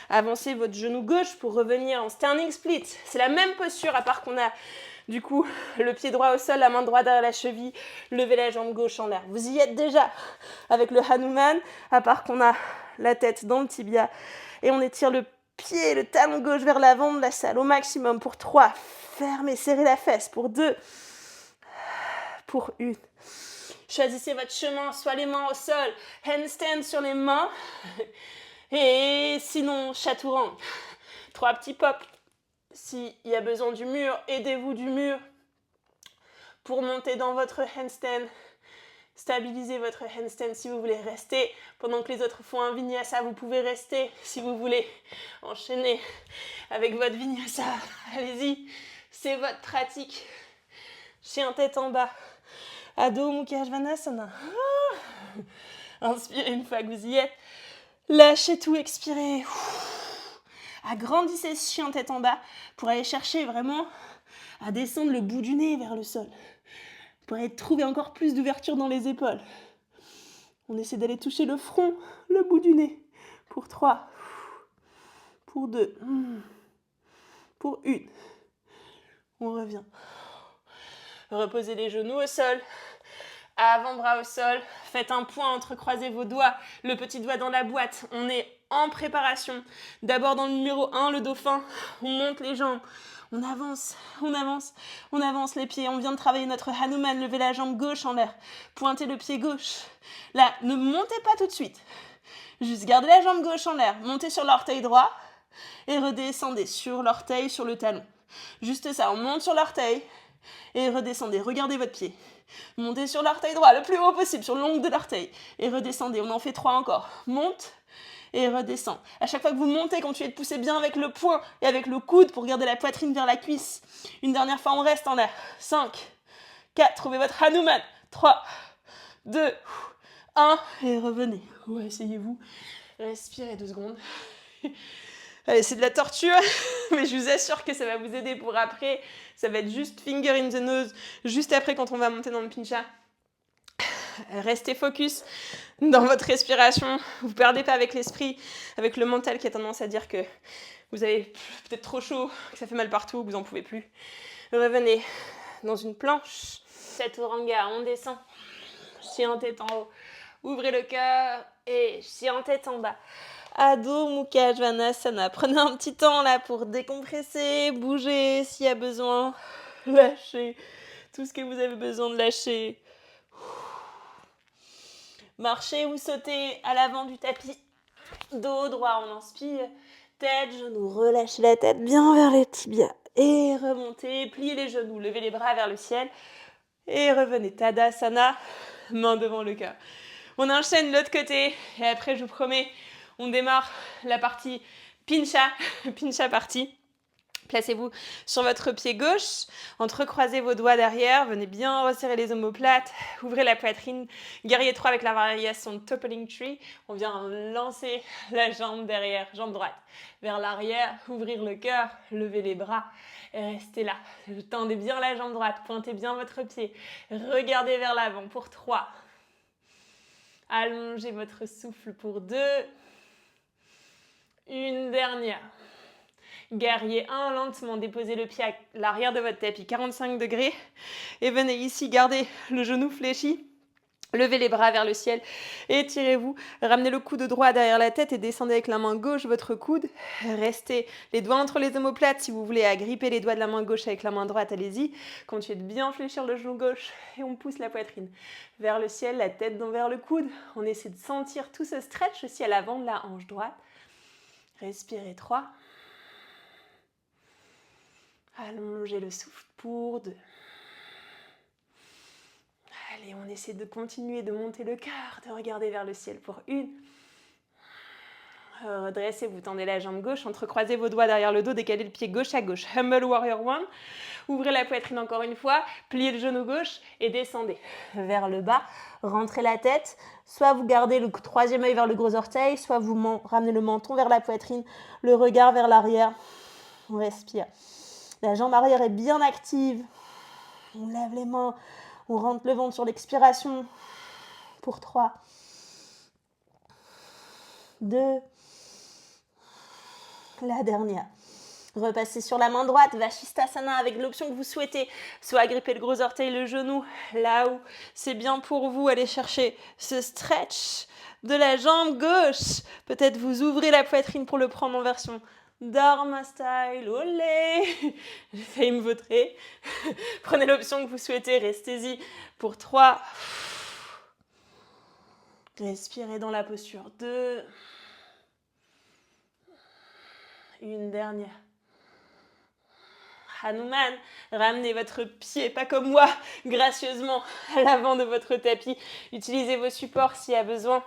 avancez votre genou gauche pour revenir en standing split. C'est la même posture à part qu'on a du coup le pied droit au sol, la main droite derrière la cheville, levez la jambe gauche en l'air. Vous y êtes déjà avec le Hanuman, à part qu'on a la tête dans le tibia et on étire le pied, le talon gauche vers l'avant de la salle au maximum pour 3. Fermez, serrez la fesse pour 2, pour 1. Choisissez votre chemin, soit les mains au sol, handstand sur les mains, et sinon chaturanga. 3 petits pops. S'il y a besoin du mur, aidez-vous du mur pour monter dans votre handstand. Stabilisez votre handstand si vous voulez rester. Pendant que les autres font un vinyasa, vous pouvez rester. Si vous voulez enchaîner avec votre vinyasa, allez-y, c'est votre pratique. Chien tête en bas. Adho Mukha Svanasana. Inspirez une fois que vous y êtes. Lâchez tout, expirez. Agrandissez ce chien tête en bas pour aller chercher vraiment à descendre le bout du nez vers le sol. Pour aller trouver encore plus d'ouverture dans les épaules. On essaie d'aller toucher le front, le bout du nez. Pour 3. Pour 2. Pour 1. On revient. Reposez les genoux au sol. Avant-bras au sol, faites un point, entrecroisez vos doigts, le petit doigt dans la boîte. On est en préparation. D'abord dans le numéro 1, le dauphin, on monte les jambes, on avance, on avance, on avance les pieds. On vient de travailler notre Hanuman, levez la jambe gauche en l'air, pointez le pied gauche. Là, ne montez pas tout de suite, juste gardez la jambe gauche en l'air, montez sur l'orteil droit et redescendez sur l'orteil, sur le talon. Juste ça, on monte sur l'orteil et redescendez, regardez votre pied. Montez sur l'orteil droit, le plus haut possible, sur l'ongle de l'orteil. Et redescendez, on en fait 3 encore. Monte et redescend. À chaque fois que vous montez, continuez de pousser bien avec le poing et avec le coude pour garder la poitrine vers la cuisse. Une dernière fois, on reste en l'air. 5, 4, trouvez votre Hanuman. 3, 2, 1, et revenez. Ouais, essayez-vous. Respirez 2 secondes. Allez, c'est de la torture, mais je vous assure que ça va vous aider pour après. Ça va être juste finger in the nose, juste après quand on va monter dans le pincha. Restez focus dans votre respiration. Vous ne perdez pas avec l'esprit, avec le mental qui a tendance à dire que vous avez peut-être trop chaud, que ça fait mal partout, que vous n'en pouvez plus. Revenez dans une planche. Chaturanga, on descend. Chien tête en haut. Ouvrez le cœur et chien tête en bas. Adho Mukha Svanasana. Prenez un petit temps là pour décompresser, bouger s'il y a besoin. Lâchez tout ce que vous avez besoin de lâcher. Marchez ou sautez à l'avant du tapis. Dos droit, on inspire. Tête, genoux, relâchez la tête bien vers les tibias. Et remontez, pliez les genoux, levez les bras vers le ciel. Et revenez. Tadasana, main devant le cœur. On enchaîne l'autre côté. Et après, je vous promets, on démarre la partie pincha partie. Placez-vous sur votre pied gauche, entrecroisez vos doigts derrière, venez bien resserrer les omoplates, ouvrez la poitrine, guerrier 3 avec la variation toppling tree, on vient lancer la jambe derrière, jambe droite vers l'arrière, ouvrir le cœur, lever les bras et restez là. Tendez bien la jambe droite, pointez bien votre pied, regardez vers l'avant pour 3. Allongez votre souffle pour 2. Une dernière. Guerrier 1, lentement, déposez le pied à l'arrière de votre tapis, 45 degrés. Et venez ici, gardez le genou fléchi. Levez les bras vers le ciel, étirez-vous, ramenez le coude droit derrière la tête et descendez avec la main gauche votre coude. Restez les doigts entre les omoplates. Si vous voulez agripper les doigts de la main gauche avec la main droite, allez-y. Continuez de bien fléchir le genou gauche et on pousse la poitrine vers le ciel, la tête vers le coude. On essaie de sentir tout ce stretch aussi à l'avant de la hanche droite. Respirez 3. Allongez le souffle pour 2. Allez, on essaie de continuer de monter le cœur, de regarder vers le ciel pour 1. Redressez, vous tendez la jambe gauche, entrecroisez vos doigts derrière le dos, décalez le pied gauche à gauche. Humble Warrior 1. Ouvrez la poitrine encore une fois, pliez le genou gauche et descendez vers le bas. Rentrez la tête, soit vous gardez le troisième œil vers le gros orteil, soit vous ramenez le menton vers la poitrine, le regard vers l'arrière. On respire. La jambe arrière est bien active. On lève les mains. On rentre le ventre sur l'expiration pour 3, 2, la dernière. Repassez sur la main droite, Vashisthasana avec l'option que vous souhaitez, soit agripper le gros orteil, le genou, là où c'est bien pour vous, allez chercher ce stretch de la jambe gauche. Peut-être vous ouvrez la poitrine pour le prendre en version Dharma style, olé. J'ai failli me vautrer. Prenez l'option que vous souhaitez, restez-y pour 3. Respirez dans la posture 2. Une dernière. Hanuman, ramenez votre pied, pas comme moi, gracieusement à l'avant de votre tapis. Utilisez vos supports s'il y a besoin.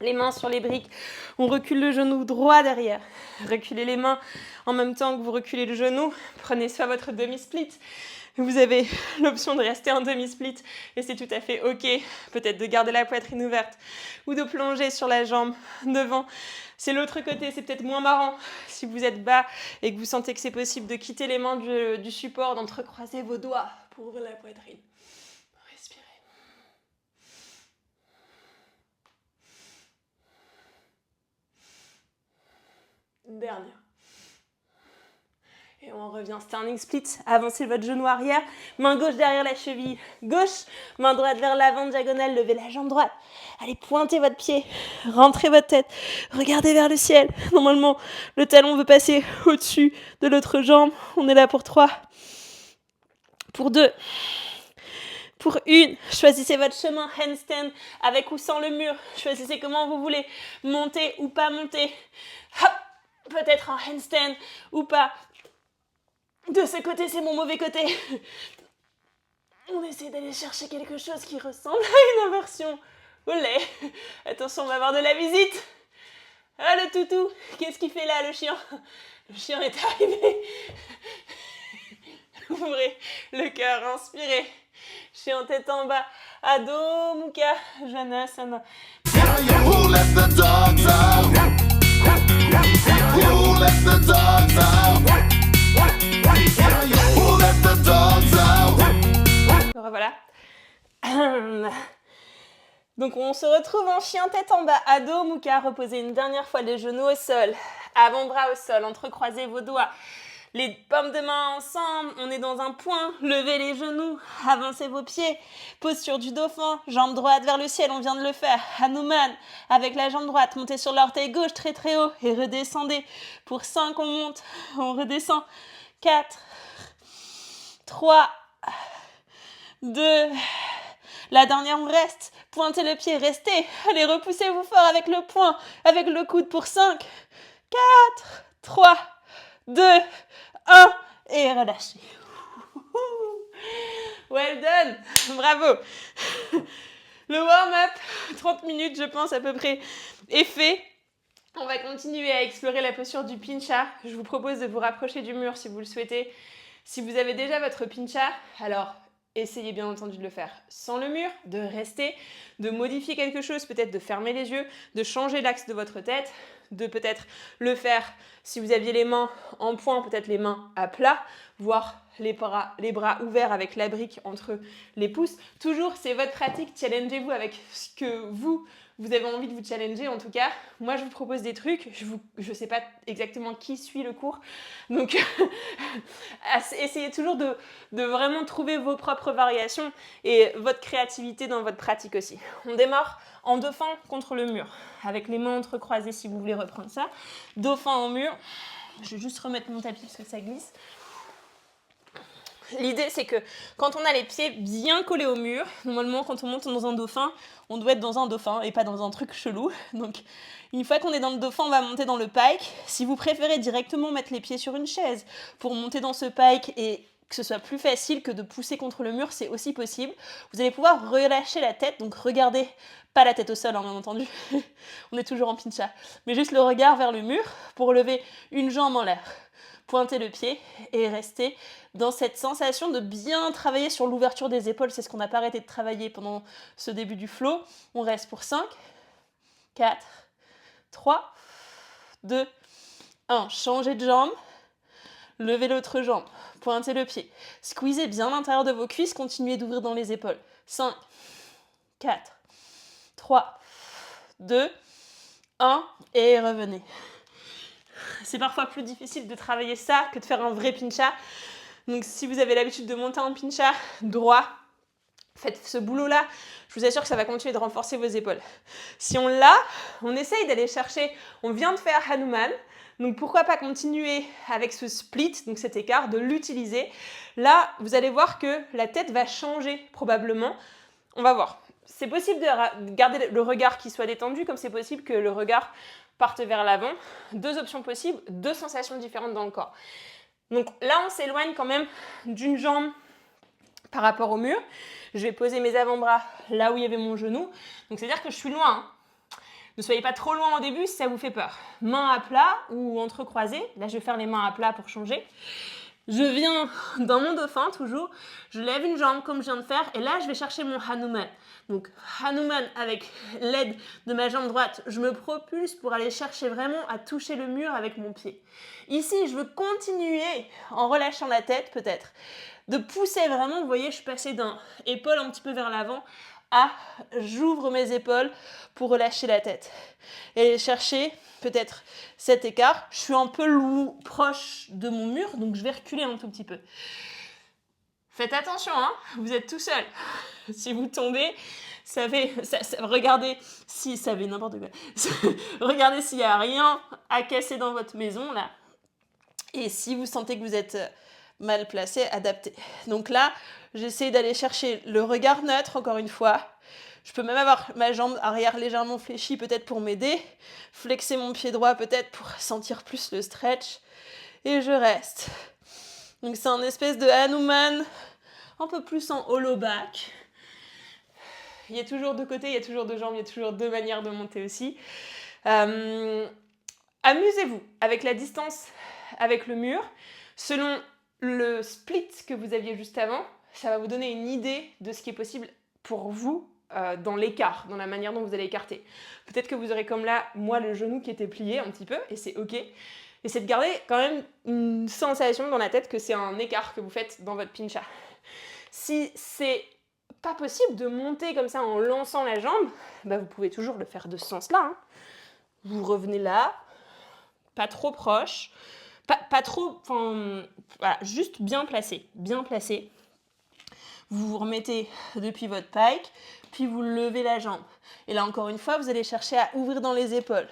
Les mains sur les briques, on recule le genou droit derrière. Reculez les mains en même temps que vous reculez le genou. Prenez soit votre demi-split. Vous avez l'option de rester en demi-split et c'est tout à fait ok. Peut-être de garder la poitrine ouverte ou de plonger sur la jambe devant. C'est l'autre côté, c'est peut-être moins marrant. Si vous êtes bas et que vous sentez que c'est possible de quitter les mains du support, d'entrecroiser vos doigts pour ouvrir la poitrine. Respirez. Dernière. Et on revient, standing split. Avancez votre genou arrière, main gauche derrière la cheville gauche, main droite vers l'avant, diagonale, levez la jambe droite. Allez, pointez votre pied, rentrez votre tête, regardez vers le ciel. Normalement, le talon veut passer au-dessus de l'autre jambe. On est là pour 3, pour 2, pour 1. Choisissez votre chemin, handstand, avec ou sans le mur. Choisissez comment vous voulez, monter ou pas monter. Hop, peut-être un handstand ou pas. De ce côté, c'est mon mauvais côté. On essaie d'aller chercher quelque chose qui ressemble à une inversion. Olé. Attention, on va avoir de la visite. Ah, le toutou. Qu'est-ce qu'il fait là, le chien? Le chien est arrivé. Ouvrez le cœur, inspirez. Chien tête en bas. Adho Mukha Janasana. Who let the dogs out? Who let the dogs out? Who let the dogs out? Voilà. Donc on se retrouve en chien tête en bas, Adho Mukha, reposez une dernière fois les genoux au sol, avant-bras au sol, entrecroisez vos doigts, les paumes de main ensemble, on est dans un point, levez les genoux, avancez vos pieds, posture du dauphin, jambe droite vers le ciel, on vient de le faire, Hanuman, avec la jambe droite, montez sur l'orteil gauche très très haut et redescendez, pour 5 on monte, on redescend, 4, 3, 2, la dernière on reste, pointez le pied, restez, allez repoussez-vous fort avec le poing, avec le coude pour 5, 4, 3, 2, 1 et relâchez. Well done, bravo. Le warm-up, 30 minutes je pense à peu près, est fait. On va continuer à explorer la posture du pincha. Je vous propose de vous rapprocher du mur si vous le souhaitez. Si vous avez déjà votre pincha, alors essayez bien entendu de le faire sans le mur, de rester, de modifier quelque chose, peut-être de fermer les yeux, de changer l'axe de votre tête, de peut-être le faire si vous aviez les mains en point, peut-être les mains à plat, voire les bras ouverts avec la brique entre les pouces. Toujours, c'est votre pratique, challengez-vous avec ce que vous avez envie de vous challenger. En tout cas, moi je vous propose des trucs, je sais pas exactement qui suit le cours, donc essayez toujours de vraiment trouver vos propres variations et votre créativité dans votre pratique aussi. On démarre en dauphin contre le mur, avec les mains entrecroisées si vous voulez reprendre ça. Dauphin en mur, je vais juste remettre mon tapis parce que ça glisse. L'idée, c'est que quand on a les pieds bien collés au mur, normalement, quand on monte dans un dauphin, on doit être dans un dauphin et pas dans un truc chelou. Donc, une fois qu'on est dans le dauphin, on va monter dans le pike. Si vous préférez directement mettre les pieds sur une chaise pour monter dans ce pike et que ce soit plus facile que de pousser contre le mur, c'est aussi possible. Vous allez pouvoir relâcher la tête, donc regardez, pas la tête au sol, hein, bien entendu, on est toujours en pincha, mais juste le regard vers le mur pour lever une jambe en l'air. Pointez le pied et restez dans cette sensation de bien travailler sur l'ouverture des épaules. C'est ce qu'on n'a pas arrêté de travailler pendant ce début du flow. On reste pour 5, 4, 3, 2, 1. Changez de jambe. Levez l'autre jambe. Pointez le pied. Squeezez bien l'intérieur de vos cuisses. Continuez d'ouvrir dans les épaules. 5, 4, 3, 2, 1. Et revenez. C'est parfois plus difficile de travailler ça que de faire un vrai pincha. Donc si vous avez l'habitude de monter en pincha droit, faites ce boulot-là. Je vous assure que ça va continuer de renforcer vos épaules. Si on l'a, on essaye d'aller chercher. On vient de faire Hanuman. Donc pourquoi pas continuer avec ce split, donc cet écart, de l'utiliser. Là, vous allez voir que la tête va changer probablement. On va voir. C'est possible de garder le regard qui soit détendu, comme c'est possible que le regard parte vers l'avant. 2 options possibles, 2 sensations différentes dans le corps. Donc là, on s'éloigne quand même d'une jambe par rapport au mur. Je vais poser mes avant-bras là où il y avait mon genou. Donc c'est-à-dire que je suis loin. Hein. Ne soyez pas trop loin au début si ça vous fait peur. Mains à plat ou entrecroisées. Là, je vais faire les mains à plat pour changer. Je viens dans mon dauphin toujours, je lève une jambe comme je viens de faire et là je vais chercher mon Hanuman. Donc Hanuman avec l'aide de ma jambe droite, je me propulse pour aller chercher vraiment à toucher le mur avec mon pied. Ici je veux continuer en relâchant la tête peut-être, de pousser vraiment, vous voyez je suis passée d'un épaule un petit peu vers l'avant à j'ouvre mes épaules pour relâcher la tête. Et chercher peut-être cet écart. Je suis un peu proche de mon mur, donc je vais reculer un tout petit peu. Faites attention, hein, vous êtes tout seul. Si vous tombez, regardez si ça fait n'importe quoi. Regardez s'il n'y a rien à casser dans votre maison, là. Et si vous sentez que vous êtes mal placé, adaptez. Donc là, j'essaie d'aller chercher le regard neutre, encore une fois. Je peux même avoir ma jambe arrière légèrement fléchie, peut-être pour m'aider. Flexer mon pied droit, peut-être pour sentir plus le stretch. Et je reste. Donc c'est un espèce de Hanuman, un peu plus en hollow back. Il y a toujours 2 côtés, il y a toujours 2 jambes, il y a toujours 2 manières de monter aussi. Amusez-vous avec la distance avec le mur. Selon le split que vous aviez juste avant, ça va vous donner une idée de ce qui est possible pour vous dans l'écart, dans la manière dont vous allez écarter. Peut-être que vous aurez comme là, moi, le genou qui était plié un petit peu, et c'est ok. Et c'est de garder quand même une sensation dans la tête que c'est un écart que vous faites dans votre pincha. Si c'est pas possible de monter comme ça en lançant la jambe, bah vous pouvez toujours le faire de ce sens-là. Hein. Vous revenez là, pas trop proche, pas trop, voilà, juste bien placé, bien placé. Vous vous remettez depuis votre pike, puis vous levez la jambe. Et là, encore une fois, vous allez chercher à ouvrir dans les épaules.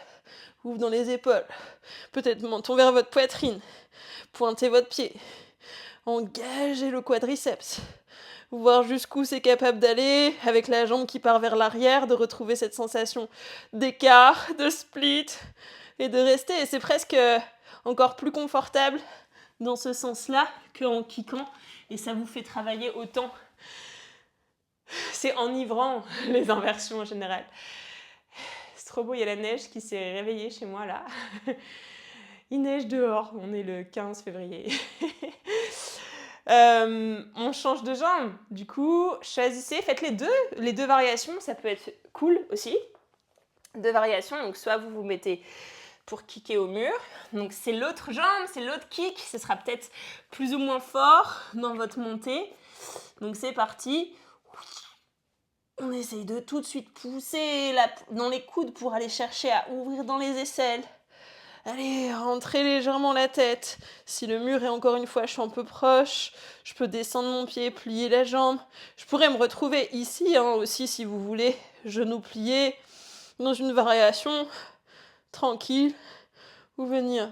Ouvre dans les épaules. Peut-être menton vers votre poitrine. Pointez votre pied. Engagez le quadriceps. Voir jusqu'où c'est capable d'aller, avec la jambe qui part vers l'arrière, de retrouver cette sensation d'écart, de split, et de rester. Et c'est presque encore plus confortable dans ce sens-là qu'en kickant. Et ça vous fait travailler autant. C'est enivrant, les inversions en général. trop beau, il y a la neige qui s'est réveillée chez moi là. Il neige dehors, on est le 15 février. On change de jambe. Du coup, choisissez, faites les deux variations, ça peut être cool aussi. 2 variations, donc soit vous vous mettez pour kicker au mur, donc c'est l'autre jambe, c'est l'autre kick, ce sera peut-être plus ou moins fort dans votre montée. Donc c'est parti. On essaye de tout de suite pousser dans les coudes pour aller chercher à ouvrir dans les aisselles. Allez, rentrez légèrement la tête. Si le mur est encore une fois, je suis un peu proche, je peux descendre mon pied, plier la jambe. Je pourrais me retrouver ici aussi si vous voulez, genoux pliés, dans une variation tranquille, ou venir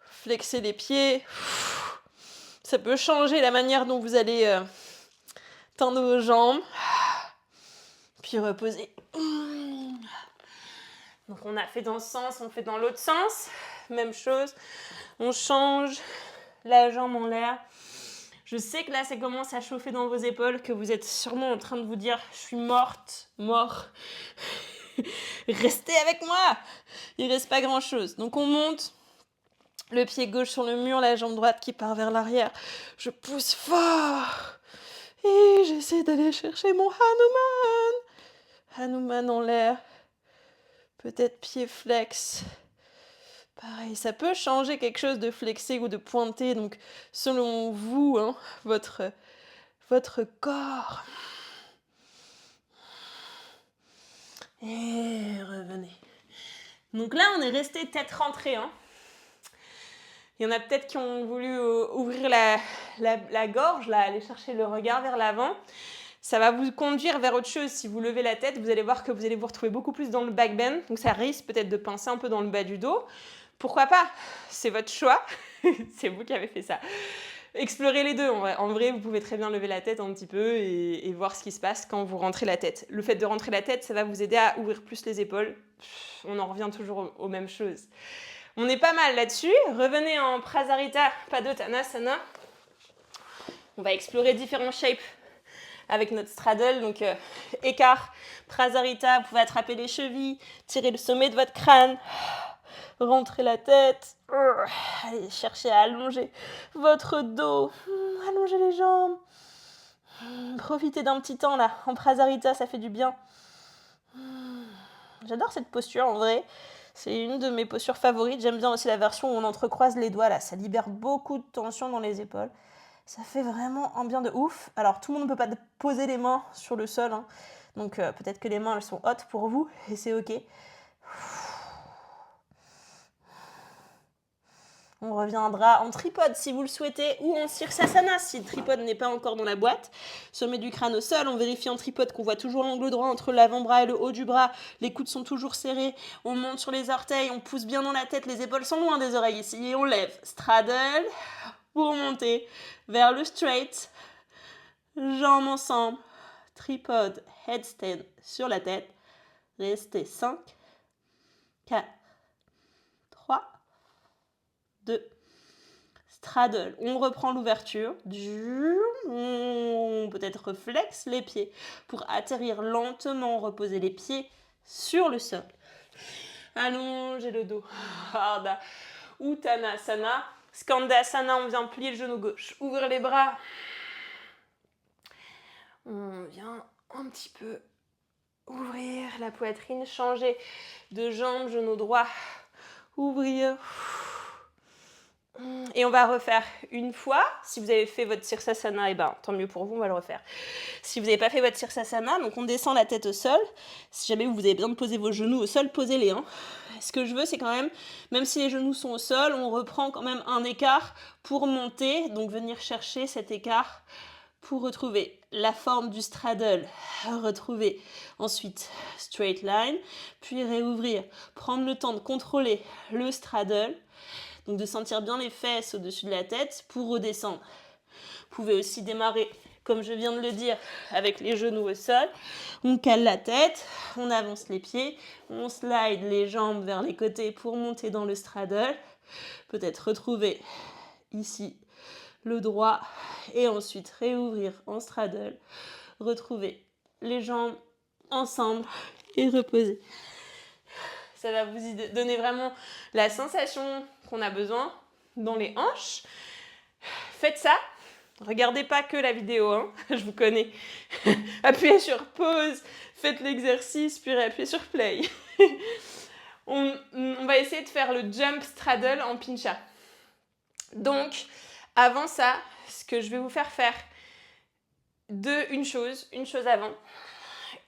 flexer les pieds. Ça peut changer la manière dont vous allez tendre vos jambes. Puis reposer. Donc on a fait dans ce sens, on fait dans l'autre sens. Même chose. On change la jambe en l'air. Je sais que là, ça commence à chauffer dans vos épaules, que vous êtes sûrement en train de vous dire « Je suis morte, mort. Restez avec moi !» Il reste pas grand-chose. Donc on monte. Le pied gauche sur le mur, la jambe droite qui part vers l'arrière. Je pousse fort. Et j'essaie d'aller chercher mon Hanuman. Hanuman en l'air. Peut-être pied flex. Pareil, ça peut changer quelque chose de flexé ou de pointé. Donc, selon vous, votre corps. Et revenez. Donc là, on est resté tête rentrée. Il y en a peut-être qui ont voulu ouvrir la gorge, là, aller chercher le regard vers l'avant. Ça va vous conduire vers autre chose. Si vous levez la tête, vous allez voir que vous allez vous retrouver beaucoup plus dans le back bend. Donc ça risque peut-être de pincer un peu dans le bas du dos. Pourquoi pas? C'est votre choix. C'est vous qui avez fait ça. Explorez les deux. En vrai, vous pouvez très bien lever la tête un petit peu et voir ce qui se passe quand vous rentrez la tête. Le fait de rentrer la tête, ça va vous aider à ouvrir plus les épaules. On en revient toujours aux mêmes choses. On est pas mal là-dessus. Revenez en Prasarita Padottanasana. On va explorer différents shapes avec notre straddle. Donc, écart, Prasarita, vous pouvez attraper les chevilles, tirer le sommet de votre crâne, rentrer la tête. Allez, cherchez à allonger votre dos, allonger les jambes. Profitez d'un petit temps là. En Prasarita, ça fait du bien. J'adore cette posture en vrai. C'est une de mes postures favorites. J'aime bien aussi la version où on entrecroise les doigts là. Ça libère beaucoup de tension dans les épaules. Ça fait vraiment un bien de ouf. Alors tout le monde ne peut pas poser les mains sur le sol. Donc peut-être que les mains elles sont hautes pour vous et c'est ok. On reviendra en tripode si vous le souhaitez ou en Sirsasana si le tripode n'est pas encore dans la boîte. Sommet du crâne au sol, on vérifie en tripode qu'on voit toujours l'angle droit entre l'avant-bras et le haut du bras. Les coudes sont toujours serrés. On monte sur les orteils, on pousse bien dans la tête, les épaules sont loin des oreilles ici et on lève. Straddle pour monter vers le straight. Jambes ensemble. Tripode, headstand sur la tête. Restez 5, 4, 3, 2, straddle. On reprend l'ouverture. On peut-être flex les pieds pour atterrir lentement, reposer les pieds sur le sol. Allongez le dos. Ardha Uttanasana. Skandasana, on vient plier le genou gauche. Ouvrir les bras. On vient un petit peu ouvrir la poitrine, changer de jambe, genou droit. Ouvrir. Et on va refaire une fois. Si vous avez fait votre Sirsasana, tant mieux pour vous, on va le refaire. Si vous n'avez pas fait votre Sirsasana, donc on descend la tête au sol. Si jamais vous avez besoin de poser vos genoux au sol, posez-les. Ce que je veux, c'est quand même si les genoux sont au sol, on reprend quand même un écart pour monter. Donc venir chercher cet écart pour retrouver la forme du straddle. Retrouver ensuite straight line, puis réouvrir. Prendre le temps de contrôler le straddle. Donc de sentir bien les fesses au-dessus de la tête pour redescendre. Vous pouvez aussi démarrer, comme je viens de le dire, avec les genoux au sol. On cale la tête, on avance les pieds, on slide les jambes vers les côtés pour monter dans le straddle. Peut-être retrouver ici le droit et ensuite réouvrir en straddle. Retrouver les jambes ensemble et reposer. Ça va vous donner vraiment la sensation qu'on a besoin dans les hanches. Faites ça. Regardez pas que la vidéo, hein, je vous connais. Appuyez sur pause, faites l'exercice, puis appuyez sur play. on va essayer de faire le jump straddle en pincha. Donc, avant ça, ce que je vais vous faire faire, une chose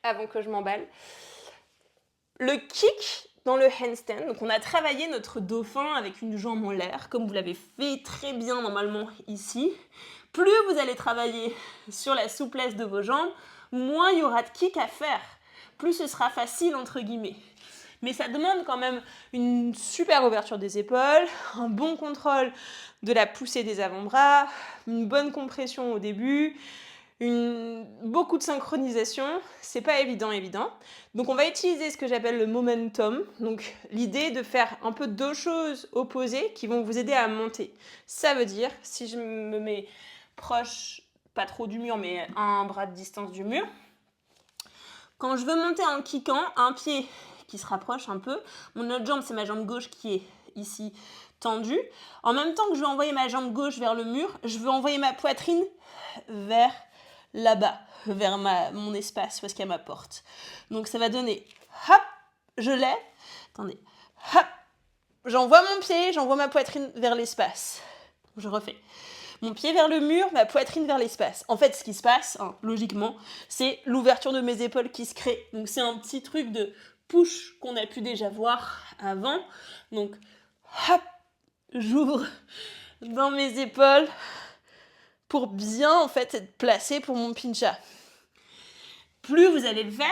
avant que je m'emballe. Le kick dans le handstand. Donc, on a travaillé notre dauphin avec une jambe en l'air, comme vous l'avez fait très bien normalement ici. Plus vous allez travailler sur la souplesse de vos jambes, moins il y aura de kick à faire. Plus ce sera facile, entre guillemets. Mais ça demande quand même une super ouverture des épaules, un bon contrôle de la poussée des avant-bras, une bonne compression au début, beaucoup de synchronisation. C'est pas évident. Donc on va utiliser ce que j'appelle le momentum. Donc l'idée de faire un peu deux choses opposées qui vont vous aider à monter. Ça veut dire, si je me mets proche, pas trop du mur, mais un bras de distance du mur, quand je veux monter en kickant, un pied qui se rapproche un peu, mon autre jambe, c'est ma jambe gauche qui est ici tendue. En même temps que je vais envoyer ma jambe gauche vers le mur, je veux envoyer ma poitrine vers là-bas, vers mon espace, où est-ce qu'il y a ma porte. Donc ça va donner, hop, je l'ai, attendez, hop, j'envoie mon pied, j'envoie ma poitrine vers l'espace. Je refais. Mon pied vers le mur, ma poitrine vers l'espace. En fait, ce qui se passe, logiquement, c'est l'ouverture de mes épaules qui se crée. Donc c'est un petit truc de push qu'on a pu déjà voir avant. Donc, hop, j'ouvre dans mes épaules pour bien en fait être placé pour mon pincha. Plus vous allez le faire,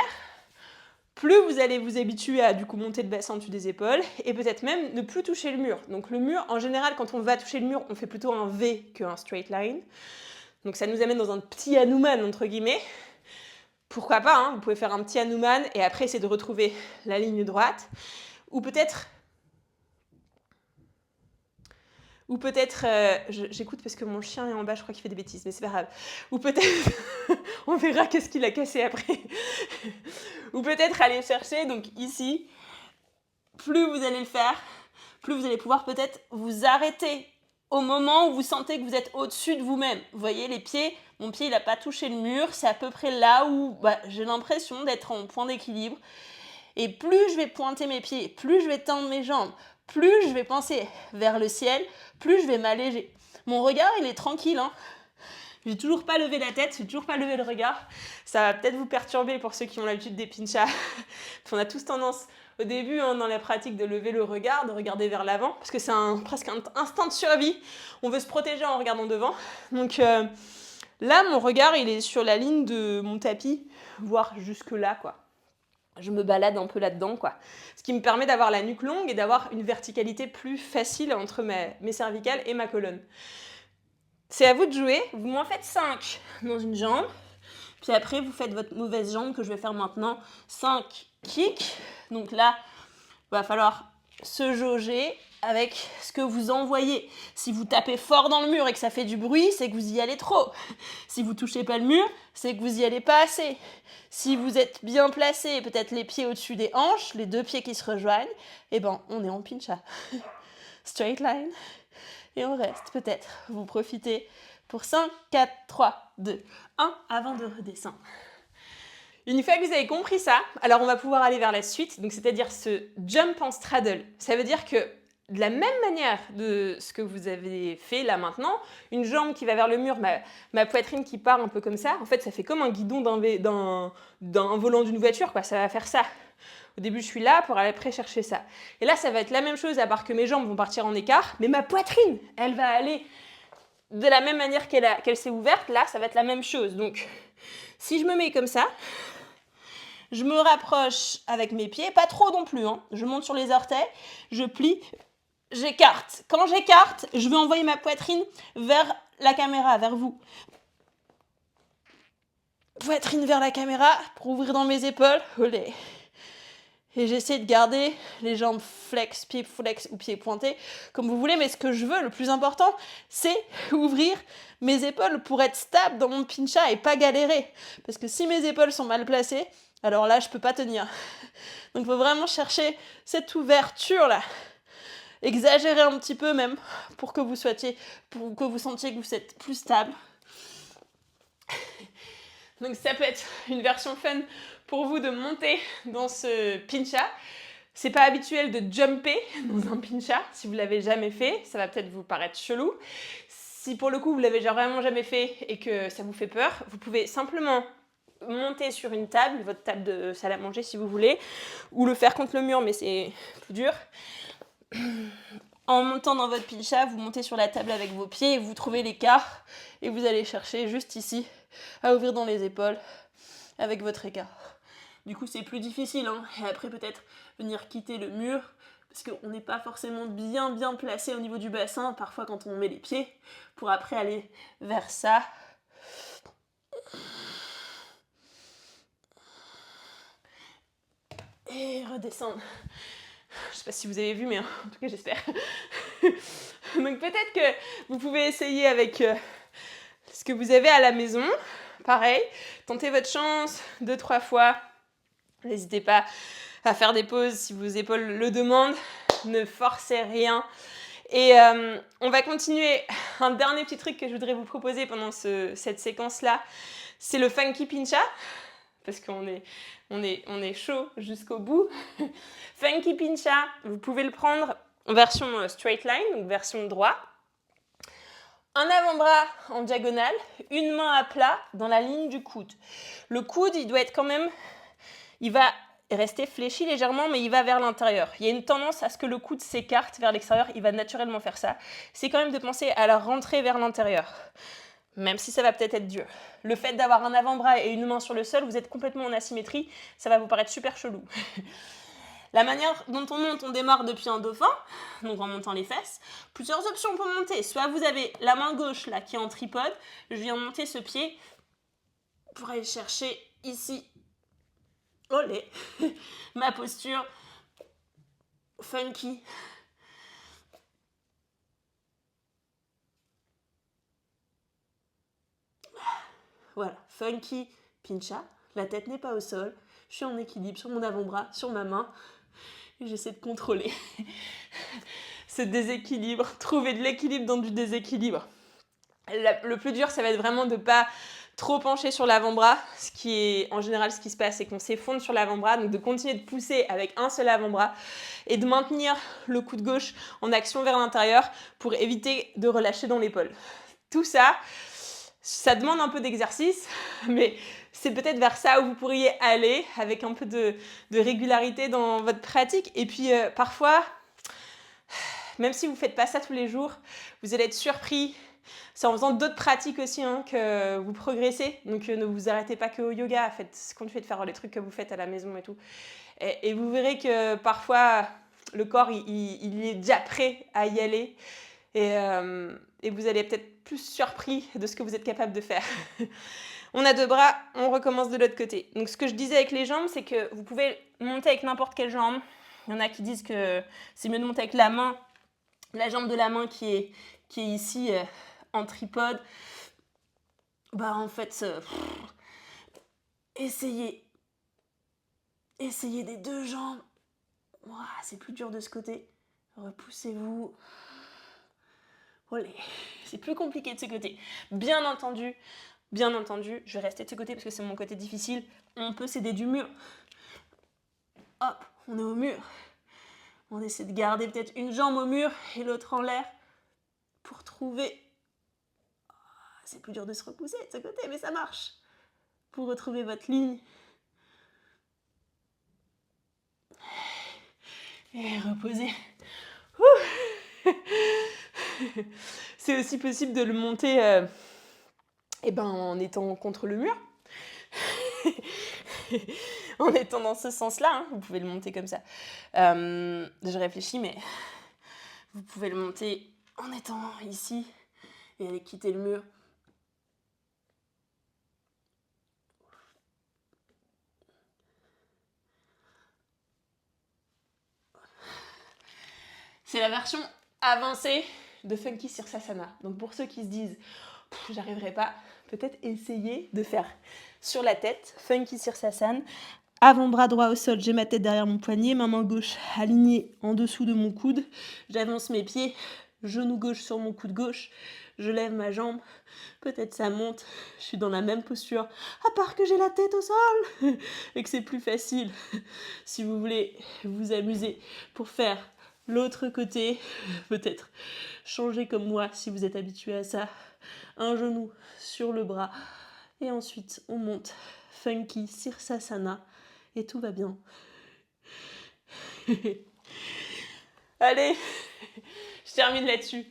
plus vous allez vous habituer à du coup monter le bassin en dessous des épaules et peut-être même ne plus toucher le mur. Donc le mur, en général, quand on va toucher le mur, on fait plutôt un V qu'un straight line. Donc ça nous amène dans un petit Hanuman entre guillemets. Pourquoi pas, hein, vous pouvez faire un petit Hanuman et après essayer de retrouver la ligne droite. Ou peut-être, j'écoute parce que mon chien est en bas, je crois qu'il fait des bêtises, mais c'est pas grave. Ou peut-être, on verra qu'est-ce qu'il a cassé après. Ou peut-être aller chercher, donc ici, plus vous allez le faire, plus vous allez pouvoir peut-être vous arrêter au moment où vous sentez que vous êtes au-dessus de vous-même. Vous voyez les pieds, mon pied il n'a pas touché le mur, c'est à peu près là où j'ai l'impression d'être en point d'équilibre. Et plus je vais pointer mes pieds, plus je vais tendre mes jambes, plus je vais penser vers le ciel, plus je vais m'alléger. Mon regard, il est tranquille, hein. J'ai toujours pas levé la tête, j'ai toujours pas levé le regard. Ça va peut-être vous perturber pour ceux qui ont l'habitude des pinchas. On a tous tendance au début, dans la pratique, de lever le regard, de regarder vers l'avant, parce que c'est presque un instinct de survie. On veut se protéger en regardant devant. Donc là, mon regard, il est sur la ligne de mon tapis, voire jusque là, quoi. Je me balade un peu là-dedans, quoi. Ce qui me permet d'avoir la nuque longue et d'avoir une verticalité plus facile entre mes cervicales et ma colonne. C'est à vous de jouer. Vous m'en faites 5 dans une jambe. Puis après, vous faites votre mauvaise jambe que je vais faire maintenant. 5 kicks. Donc là, il va falloir se jauger avec ce que vous envoyez. Si vous tapez fort dans le mur et que ça fait du bruit, c'est que vous y allez trop. Si vous touchez pas le mur, c'est que vous y allez pas assez. Si vous êtes bien placé, peut-être les pieds au-dessus des hanches, les deux pieds qui se rejoignent, on est en pincha. Straight line. Et on reste, peut-être. Vous profitez pour 5, 4, 3, 2, 1, avant de redescendre. Une fois que vous avez compris ça, alors on va pouvoir aller vers la suite, donc c'est-à-dire ce jump en straddle. Ça veut dire que de la même manière de ce que vous avez fait là maintenant, une jambe qui va vers le mur, ma poitrine qui part un peu comme ça, en fait ça fait comme un guidon d'un volant d'une voiture, quoi. Ça va faire ça. Au début je suis là pour aller après chercher ça. Et là ça va être la même chose, à part que mes jambes vont partir en écart, mais ma poitrine, elle va aller de la même manière qu'elle s'est ouverte, là ça va être la même chose. Donc si je me mets comme ça, je me rapproche avec mes pieds, pas trop non plus, hein. Je monte sur les orteils, je plie, j'écarte. Quand j'écarte, je vais envoyer ma poitrine vers la caméra, vers vous. Poitrine vers la caméra pour ouvrir dans mes épaules. Olé. Et j'essaie de garder les jambes flex ou pieds pointés, comme vous voulez, mais ce que je veux, le plus important, c'est ouvrir mes épaules pour être stable dans mon pincha et pas galérer. Parce que si mes épaules sont mal placées, Alors là, je peux pas tenir. Donc, il faut vraiment chercher cette ouverture-là. Exagérer un petit peu même pour que vous sentiez que vous êtes plus stable. Donc, ça peut être une version fun pour vous de monter dans ce pincha. C'est pas habituel de jumper dans un pincha. Si vous l'avez jamais fait, ça va peut-être vous paraître chelou. Si pour le coup, vous l'avez vraiment jamais fait et que ça vous fait peur, vous pouvez simplement monter sur une table, votre table de salle à manger si vous voulez, ou le faire contre le mur, mais c'est plus dur. En montant dans votre pincha, vous montez sur la table avec vos pieds et vous trouvez l'écart et vous allez chercher juste ici à ouvrir dans les épaules avec votre écart. Du coup, c'est plus difficile, hein. Et après, peut-être venir quitter le mur parce qu'on n'est pas forcément bien placé au niveau du bassin, parfois quand on met les pieds, pour après aller vers ça. Et redescendre. Je sais pas si vous avez vu, mais en tout cas, j'espère. Donc peut-être que vous pouvez essayer avec ce que vous avez à la maison. Pareil, tentez votre chance 2-3 fois. N'hésitez pas à faire des pauses si vos épaules le demandent. Ne forcez rien. Et on va continuer. Un dernier petit truc que je voudrais vous proposer pendant cette séquence-là, c'est le funky pincha. Parce qu'on est chaud jusqu'au bout. Funky pincha, vous pouvez le prendre en version straight line, donc version droit. Un avant-bras en diagonale, une main à plat dans la ligne du coude. Le coude, il doit être quand même... Il va rester fléchi légèrement, mais il va vers l'intérieur. Il y a une tendance à ce que le coude s'écarte vers l'extérieur, il va naturellement faire ça. C'est quand même de penser à la rentrée vers l'intérieur. Même si ça va peut-être être dur. Le fait d'avoir un avant-bras et une main sur le sol, vous êtes complètement en asymétrie, ça va vous paraître super chelou. La manière dont on démarre depuis un dauphin, donc en montant les fesses. Plusieurs options pour monter. Soit vous avez la main gauche là qui est en tripode, je viens monter ce pied pour aller chercher ici, olé, ma posture funky. Voilà, funky pincha, la tête n'est pas au sol, je suis en équilibre sur mon avant-bras, sur ma main, et j'essaie de contrôler ce déséquilibre, trouver de l'équilibre dans du déséquilibre. Le plus dur, ça va être vraiment de ne pas trop pencher sur l'avant-bras, ce qui est en général ce qui se passe, c'est qu'on s'effondre sur l'avant-bras, donc de continuer de pousser avec un seul avant-bras et de maintenir le coude gauche en action vers l'intérieur pour éviter de relâcher dans l'épaule. Tout ça, ça demande un peu d'exercice, mais c'est peut-être vers ça où vous pourriez aller avec un peu de régularité dans votre pratique. Et puis parfois, même si vous ne faites pas ça tous les jours, vous allez être surpris. C'est en faisant d'autres pratiques aussi que vous progressez. Donc ne vous arrêtez pas que au yoga, faites ce qu'on fait de faire les trucs que vous faites à la maison et tout. Et vous verrez que parfois, le corps, il est déjà prêt à y aller. Et vous allez peut-être plus surpris de ce que vous êtes capable de faire. On a 2 bras, on recommence de l'autre côté. Donc ce que je disais avec les jambes, c'est que vous pouvez monter avec n'importe quelle jambe. Il y en a qui disent que c'est mieux de monter avec la main, la jambe de la main qui est ici en tripode. Bah en fait, essayez des 2 jambes. Ouah, c'est plus dur de ce côté. Repoussez-vous. Olé. C'est plus compliqué de ce côté. Bien entendu, je vais rester de ce côté parce que c'est mon côté difficile. On peut s'aider du mur. Hop, on est au mur. On essaie de garder peut-être une jambe au mur et l'autre en l'air pour trouver... C'est plus dur de se repousser de ce côté, mais ça marche. Pour retrouver votre ligne. Et reposer. C'est aussi possible de le monter en étant contre le mur. En étant dans ce sens-là, hein, vous pouvez le monter comme ça. Je réfléchis, mais vous pouvez le monter en étant ici et aller quitter le mur. C'est la version avancée de Funky Sirsasana. Donc pour ceux qui se disent « j'arriverai pas », peut-être essayer de faire sur la tête Funky Sirsasana Avant-bras droit au sol, j'ai ma tête derrière mon poignet, ma main gauche alignée en dessous de mon coude. J'avance mes pieds, genou gauche sur mon coude gauche. Je lève ma jambe, peut-être ça monte. Je suis dans la même posture, à part que j'ai la tête au sol et que c'est plus facile. Si vous voulez vous amuser pour faire l'autre côté, peut-être changer comme moi si vous êtes habitué à ça. Un genou sur le bras et ensuite on monte funky Sirsasana et tout va bien. Allez, je termine là-dessus.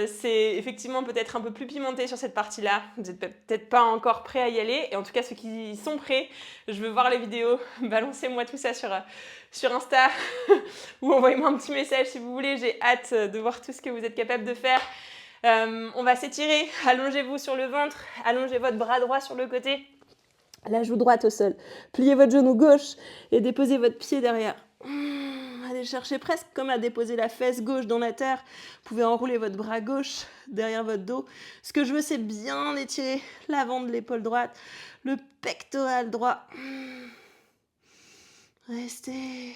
C'est effectivement peut-être un peu plus pimenté sur cette partie-là. Vous n'êtes peut-être pas encore prêts à y aller. Et en tout cas, ceux qui sont prêts, je veux voir les vidéos. Balancez-moi tout ça sur Insta ou envoyez-moi un petit message si vous voulez. J'ai hâte de voir tout ce que vous êtes capable de faire. On va s'étirer. Allongez-vous sur le ventre. Allongez votre bras droit sur le côté. La joue droite au sol. Pliez votre genou gauche et déposez votre pied derrière. Allez chercher presque comme à déposer la fesse gauche dans la terre. Vous pouvez enrouler votre bras gauche derrière votre dos. Ce que je veux, c'est bien étirer l'avant de l'épaule droite, le pectoral droit. Restez,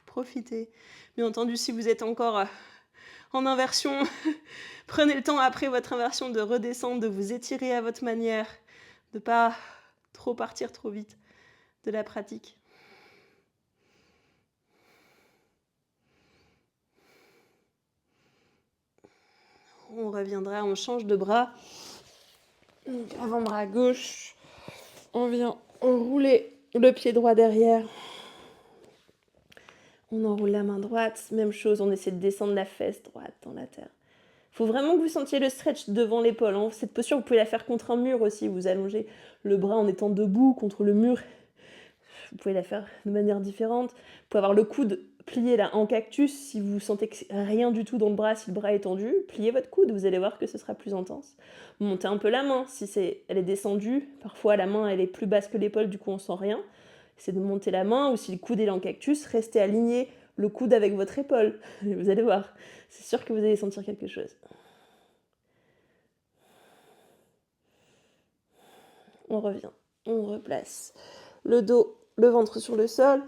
profitez. Bien entendu, si vous êtes encore en inversion, prenez le temps après votre inversion de redescendre, de vous étirer à votre manière, de ne pas trop partir trop vite de la pratique. On reviendra, on change de bras. Avant-bras gauche. On vient enrouler le pied droit derrière. On enroule la main droite. Même chose, on essaie de descendre la fesse droite dans la terre. Il faut vraiment que vous sentiez le stretch devant l'épaule. Hein. Cette posture, vous pouvez la faire contre un mur aussi. Vous allongez le bras en étant debout contre le mur. Vous pouvez la faire de manière différente. Vous pouvez avoir le coude plié là en cactus. Si vous sentez que rien du tout dans le bras, si le bras est tendu, pliez votre coude. Vous allez voir que ce sera plus intense. Montez un peu la main. Si elle est descendue, parfois la main elle est plus basse que l'épaule, du coup on sent rien. C'est de monter la main, ou si le coude est en cactus, restez aligné le coude avec votre épaule. Vous allez voir. C'est sûr que vous allez sentir quelque chose. On revient. On replace le dos, le ventre sur le sol.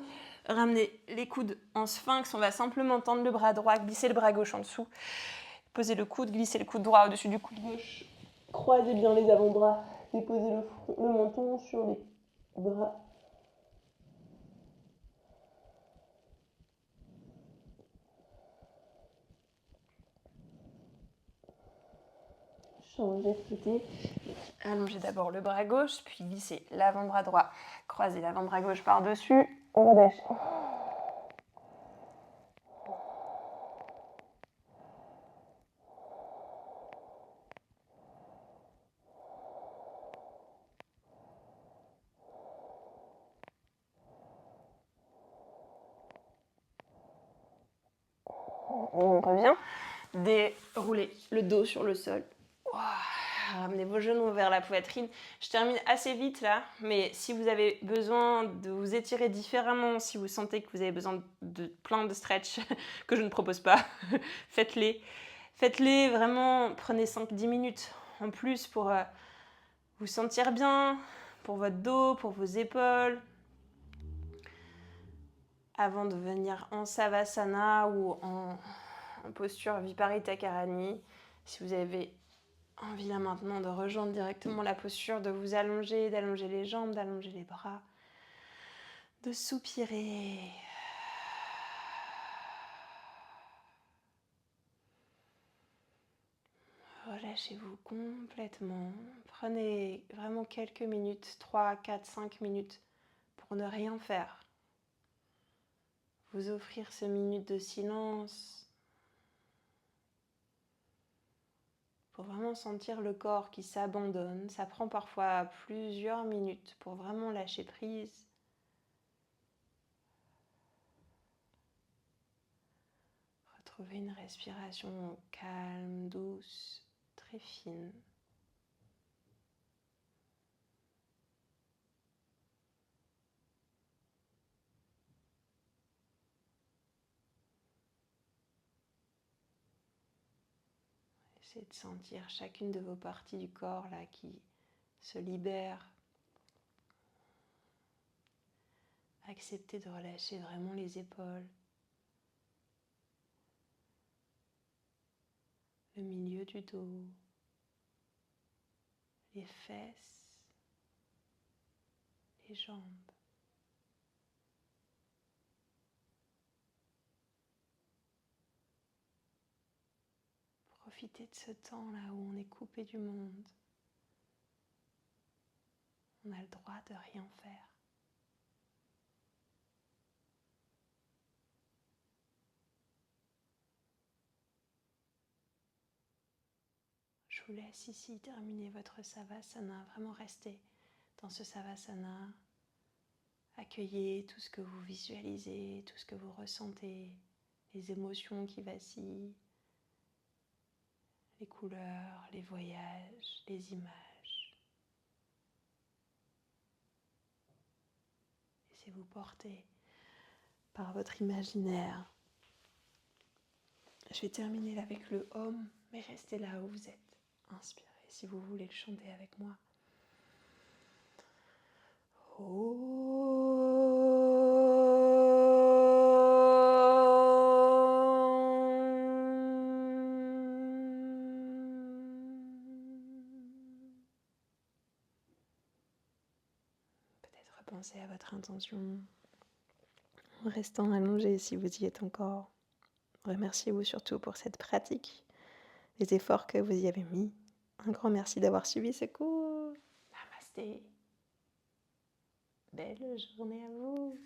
Ramenez les coudes en sphinx. On va simplement tendre le bras droit, glisser le bras gauche en dessous. Posez le coude, glissez le coude droit au-dessus du coude gauche. Croisez bien les avant-bras. Déposez le menton sur les bras. Changez de côté. Allongez d'abord le bras gauche, puis glissez l'avant-bras droit. Croisez l'avant-bras gauche par-dessus. On relâche. On revient. Déroulez le dos sur le sol. Ramenez vos genoux vers la poitrine. Je termine assez vite là, mais si vous avez besoin de vous étirer différemment, si vous sentez que vous avez besoin de plein de stretch que je ne propose pas, faites-les. Faites-les vraiment, prenez 5-10 minutes en plus pour vous sentir bien, pour votre dos, pour vos épaules. Avant de venir en Savasana ou en posture Viparita Karani, si vous avez envie là maintenant de rejoindre directement la posture, de vous allonger, d'allonger les jambes, d'allonger les bras, de soupirer. Relâchez-vous complètement. Prenez vraiment quelques minutes, 3, 4, 5 minutes pour ne rien faire. Vous offrir ces minutes de silence. Pour vraiment sentir le corps qui s'abandonne. Ça prend parfois plusieurs minutes pour vraiment lâcher prise. Retrouvez une respiration calme, douce, très fine. Essayez de sentir chacune de vos parties du corps là qui se libère. Acceptez de relâcher vraiment les épaules, le milieu du dos, les fesses, les jambes. Profitez de ce temps-là où on est coupé du monde. On a le droit de rien faire. Je vous laisse ici terminer votre Savasana, vraiment rester dans ce Savasana. Accueillez tout ce que vous visualisez, tout ce que vous ressentez, les émotions qui vacillent, les couleurs, les voyages, les images. Laissez-vous porter par votre imaginaire. Je vais terminer avec le Om, mais restez là où vous êtes. Inspirez si vous voulez le chanter avec moi. Peut-être repensez à votre intention en restant allongé si vous y êtes encore. Remerciez-vous surtout pour cette pratique, les efforts que vous y avez mis. Un grand merci d'avoir suivi ce cours. Namasté. Belle journée à vous.